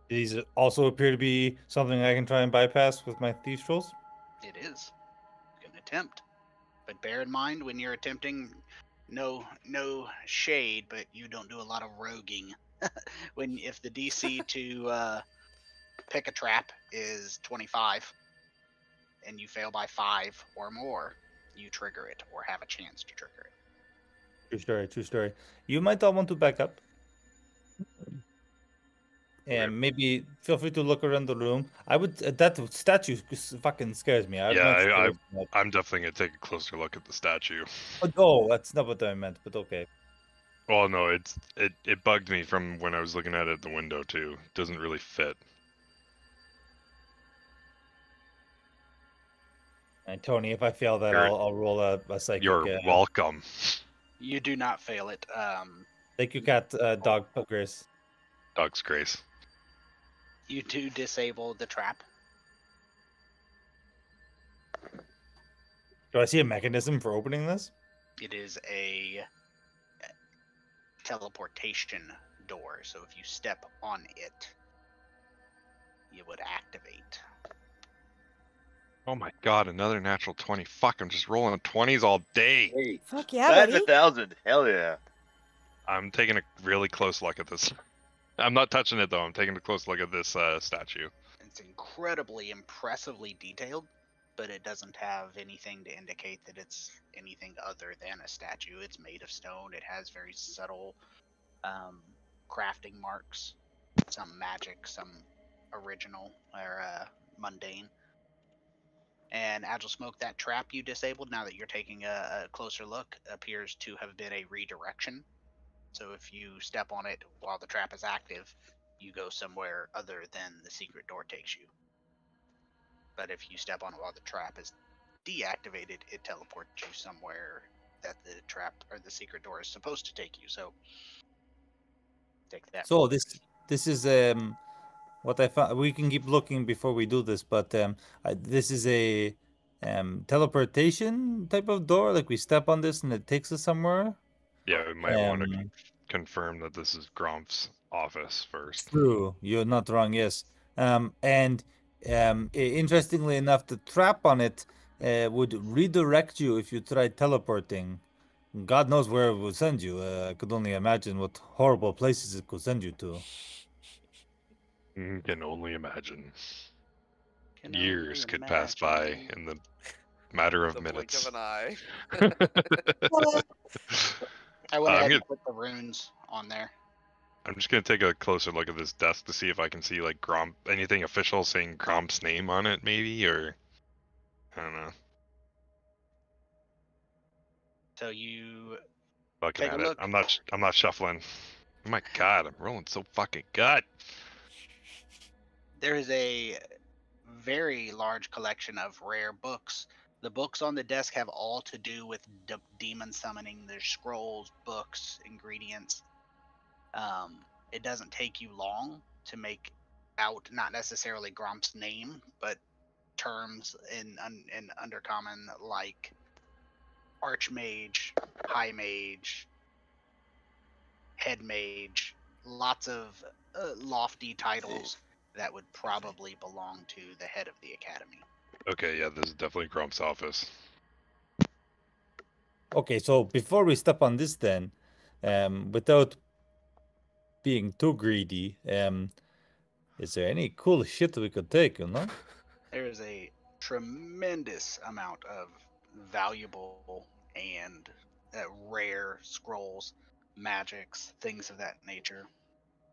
[SPEAKER 4] These also appear to be something I can try and bypass with my thieves rolls.
[SPEAKER 1] It is. You can attempt, but bear in mind when you're attempting, no shade, but you don't do a lot of roguing. If the DC to pick a trap is 25, and you fail by 5 or more, you trigger it or have a chance to trigger it.
[SPEAKER 4] True story. True story. You might all want to back up. And maybe feel free to look around the room. I would that statue fucking scares me.
[SPEAKER 5] I'm definitely gonna take a closer look at the statue.
[SPEAKER 4] Oh, that's not what I meant, but okay.
[SPEAKER 5] Well, no, it bugged me from when I was looking at it at the window too. It doesn't really fit.
[SPEAKER 4] And Tony, if I fail that, I'll roll a psychic.
[SPEAKER 5] You're welcome.
[SPEAKER 1] You do not fail it.
[SPEAKER 4] Thank you, cat. Dog Grace.
[SPEAKER 5] Dog's Grace.
[SPEAKER 1] You do disable the trap.
[SPEAKER 4] Do I see a mechanism for opening this?
[SPEAKER 1] It is a teleportation door, so if you step on it, you would activate.
[SPEAKER 5] Oh my god, another natural 20. Fuck, I'm just rolling 20s all day.
[SPEAKER 6] Hey,
[SPEAKER 3] Fuck yeah,
[SPEAKER 6] batting
[SPEAKER 3] buddy.
[SPEAKER 6] 1,000. Hell yeah.
[SPEAKER 5] I'm taking a really close look at this. I'm not touching it though. I'm taking a close look at this statue.
[SPEAKER 1] It's incredibly impressively detailed, but it doesn't have anything to indicate that it's anything other than a statue. It's made of stone. It has very subtle crafting marks, some magic, some original or mundane. And Agile Smoke, that trap you disabled, now that you're taking a closer look, appears to have been a redirection. So if you step on it while the trap is active, you go somewhere other than the secret door takes you. But if you step on it while the trap is deactivated, it teleports you somewhere that the trap or the secret door is supposed to take you. So take that.
[SPEAKER 4] So this is what I found. We can keep looking before we do this, but this is a teleportation type of door. Like we step on this and it takes us somewhere.
[SPEAKER 5] Yeah, we might want to confirm that this is Gromph's office first.
[SPEAKER 4] True, you're not wrong. Yes, and interestingly enough, the trap on it would redirect you if you tried teleporting. God knows where it would send you. I could only imagine what horrible places it could send you to.
[SPEAKER 5] Can only imagine.
[SPEAKER 1] Can
[SPEAKER 5] Years
[SPEAKER 1] only
[SPEAKER 5] could pass by
[SPEAKER 1] imagine.
[SPEAKER 5] in the matter of
[SPEAKER 2] The blink
[SPEAKER 5] minutes.
[SPEAKER 2] of an eye.
[SPEAKER 1] I went ahead
[SPEAKER 5] I'm
[SPEAKER 1] and put the runes on there.
[SPEAKER 5] I'm just gonna take a closer look at this desk to see if I can see like Gromph, anything official saying Gromph's name on it, maybe, or I don't know.
[SPEAKER 1] So you
[SPEAKER 5] Fucking
[SPEAKER 1] take a
[SPEAKER 5] at it.
[SPEAKER 1] look.
[SPEAKER 5] I'm not shuffling. Oh my god, I'm rolling so fucking good.
[SPEAKER 1] There is a very large collection of rare books. The books on the desk have all to do with demon summoning. There's scrolls, books, ingredients. It doesn't take you long to make out not necessarily Gromph's name, but terms in Undercommon like Archmage, High Mage, Head Mage, lots of lofty titles that would probably belong to the head of the academy.
[SPEAKER 5] Okay, yeah, this is definitely Gromph's office.
[SPEAKER 4] Okay, so before we step on this, then, without being too greedy, is there any cool shit we could take? You know?
[SPEAKER 1] There is a tremendous amount of valuable and rare scrolls, magics, things of that nature.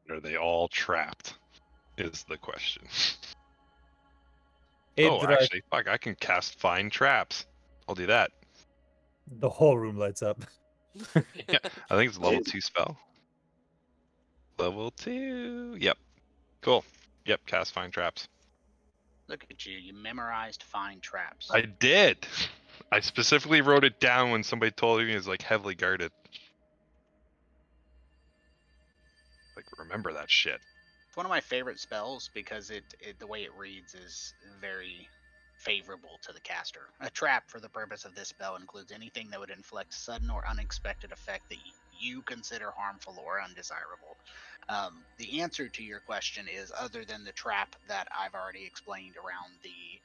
[SPEAKER 5] Are they all trapped? Is the question.
[SPEAKER 4] Adra,
[SPEAKER 5] Actually, fuck, I can cast Find Traps. I'll do that.
[SPEAKER 4] the whole room lights up.
[SPEAKER 5] Yeah, I think it's a level 2 spell. Level 2. Yep. Cool. Yep, cast Find Traps.
[SPEAKER 1] Look at you. You memorized Find Traps.
[SPEAKER 5] I did. I specifically wrote it down when somebody told me it was like heavily guarded. Like, remember that shit.
[SPEAKER 1] It's one of my favorite spells because the way it reads is very favorable to the caster. A trap for the purpose of this spell includes anything that would inflict sudden or unexpected effect that you consider harmful or undesirable. The answer to your question is, other than the trap that I've already explained around the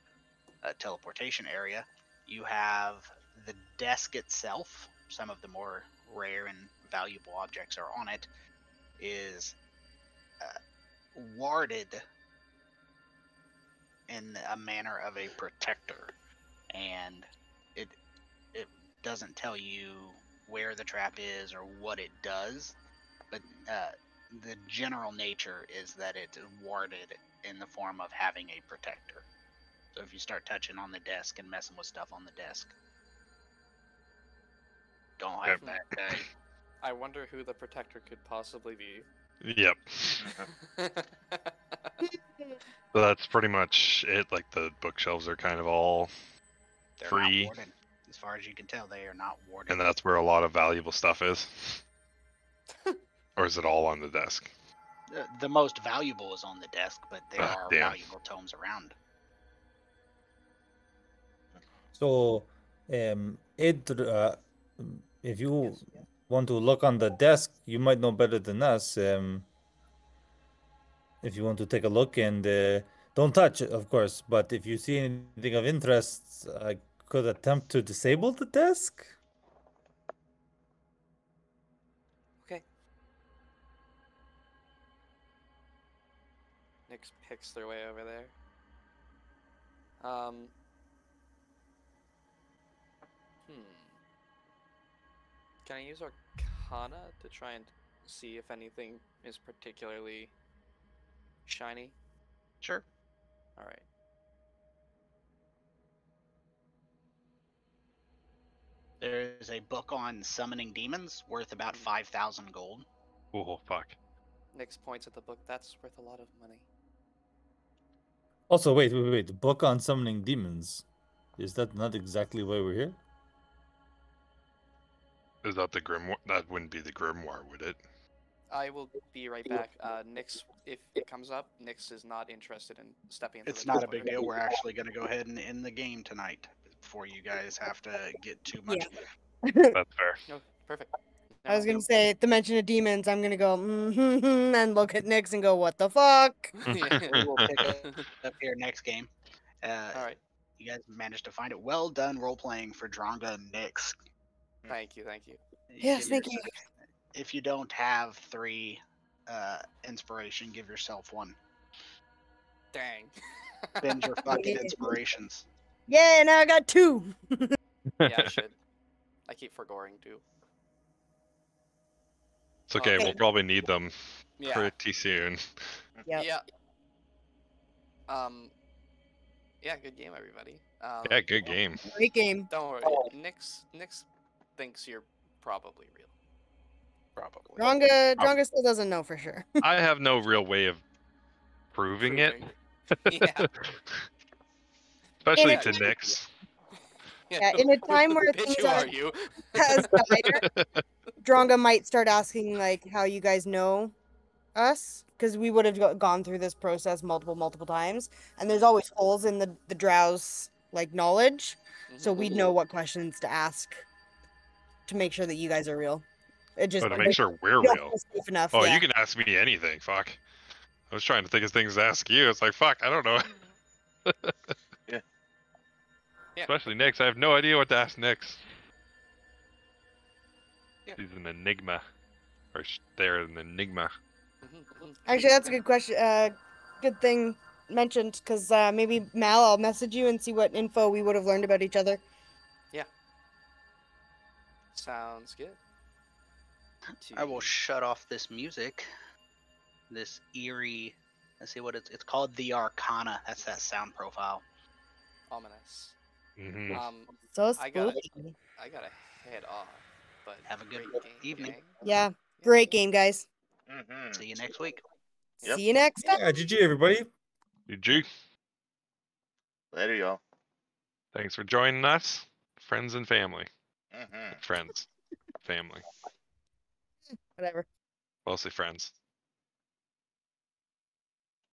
[SPEAKER 1] teleportation area, you have the desk itself. Some of the more rare and valuable objects are on it. Is warded in a manner of a protector, and it doesn't tell you where the trap is or what it does, but the general nature is that it's warded in the form of having a protector. So if you start touching on the desk and messing with stuff on the desk, don't have that guy.
[SPEAKER 2] I wonder who the protector could possibly be.
[SPEAKER 5] Yep. So that's pretty much it. Like, the bookshelves are kind of all
[SPEAKER 1] They're
[SPEAKER 5] free.
[SPEAKER 1] not warded. As far as you can tell, they are not warded.
[SPEAKER 5] And that's where a lot of valuable stuff is. Or is it all on the desk?
[SPEAKER 1] The most valuable is on the desk, but there are
[SPEAKER 5] damn.
[SPEAKER 1] valuable tomes around.
[SPEAKER 4] So, if you want to look on the desk, you might know better than us. If you want to take a look and don't touch it, of course. But if you see anything of interest, I could attempt to disable the desk.
[SPEAKER 2] Okay. Nyx picks their way over there. Can I use Arcana to try and see if anything is particularly shiny?
[SPEAKER 1] Sure.
[SPEAKER 2] All right.
[SPEAKER 1] There's a book on summoning demons worth about 5,000 gold.
[SPEAKER 5] Oh, fuck.
[SPEAKER 2] Nyx points at the book. That's worth a lot of money.
[SPEAKER 4] Also, wait. The book on summoning demons. Is that not exactly why we're here?
[SPEAKER 5] Is that the grimoire? That wouldn't be the grimoire, would it?
[SPEAKER 2] I will be right back. Nyx, if it comes up, Nyx is not interested in stepping into
[SPEAKER 1] It's
[SPEAKER 2] the
[SPEAKER 1] not a
[SPEAKER 2] grimoire.
[SPEAKER 1] big deal. We're actually going to go ahead and end the game tonight before you guys have to get too much.
[SPEAKER 5] That's fair.
[SPEAKER 2] Oh, perfect.
[SPEAKER 3] I was gonna say, at the mention of demons, I'm gonna go and look at Nyx and go, "What the fuck?"
[SPEAKER 1] We will pick up here next game.
[SPEAKER 2] All right.
[SPEAKER 1] You guys managed to find it. Well done role playing for Dronga and Nyx.
[SPEAKER 2] Thank you. Thank you.
[SPEAKER 3] Yes, thank you.
[SPEAKER 1] If you don't have 3 inspiration, give yourself 1.
[SPEAKER 2] Dang.
[SPEAKER 1] Spend your fucking inspirations.
[SPEAKER 3] Yeah, now I got 2.
[SPEAKER 2] Yeah, I should. I keep forgoing too.
[SPEAKER 5] It's okay.
[SPEAKER 2] Okay.
[SPEAKER 5] We'll probably need them
[SPEAKER 2] Yeah.
[SPEAKER 5] pretty soon.
[SPEAKER 3] Yep.
[SPEAKER 2] Yeah. Yeah, good game, everybody.
[SPEAKER 5] Yeah, good game.
[SPEAKER 3] Great game.
[SPEAKER 2] Don't worry. Nyx thinks you're probably real.
[SPEAKER 1] Probably.
[SPEAKER 3] Dronga still doesn't know for sure.
[SPEAKER 5] I have no real way of proving it.
[SPEAKER 2] Yeah.
[SPEAKER 5] Especially
[SPEAKER 3] And
[SPEAKER 5] to Nyx.
[SPEAKER 3] Yeah, in a time where
[SPEAKER 2] Bitch,
[SPEAKER 3] things
[SPEAKER 2] who
[SPEAKER 3] are
[SPEAKER 2] are you?
[SPEAKER 3] as dire, Dronga might start asking like how you guys know us, because we would have gone through this process multiple times, and there's always holes in the drow's like knowledge, so we'd know what questions to ask to make sure that you guys are real. It just
[SPEAKER 5] Oh, to make sure we're
[SPEAKER 3] we don't
[SPEAKER 5] real.
[SPEAKER 3] feel safe enough.
[SPEAKER 5] Oh,
[SPEAKER 3] Yeah.
[SPEAKER 5] you can ask me anything. Fuck. I was trying to think of things to ask you. It's like, fuck, I don't know.
[SPEAKER 6] Yeah.
[SPEAKER 5] Especially Nyx. I have no idea what to ask Nyx.
[SPEAKER 2] Yeah.
[SPEAKER 5] She's an enigma. Or they're an enigma.
[SPEAKER 3] Actually, that's a good question. Good thing mentioned, because maybe Mal, I'll message you and see what info we would have learned about each other.
[SPEAKER 2] Yeah. Sounds good.
[SPEAKER 1] I will shut off this music. This eerie. Let's see what it's called. The Arcana. That's that sound profile.
[SPEAKER 2] Ominous.
[SPEAKER 5] Mm-hmm.
[SPEAKER 3] So
[SPEAKER 2] I gotta
[SPEAKER 3] spooky.
[SPEAKER 2] head off. But
[SPEAKER 1] Have a good
[SPEAKER 2] great game,
[SPEAKER 1] evening.
[SPEAKER 2] gang.
[SPEAKER 3] Yeah, great game, guys.
[SPEAKER 6] Mm-hmm.
[SPEAKER 1] See you next week.
[SPEAKER 6] Yep.
[SPEAKER 3] See you next time.
[SPEAKER 4] Yeah, GG everybody.
[SPEAKER 5] GG.
[SPEAKER 6] Later, y'all.
[SPEAKER 5] Thanks for joining us, friends and family.
[SPEAKER 6] Mm-hmm.
[SPEAKER 5] Friends. Family.
[SPEAKER 3] Whatever.
[SPEAKER 5] Mostly friends.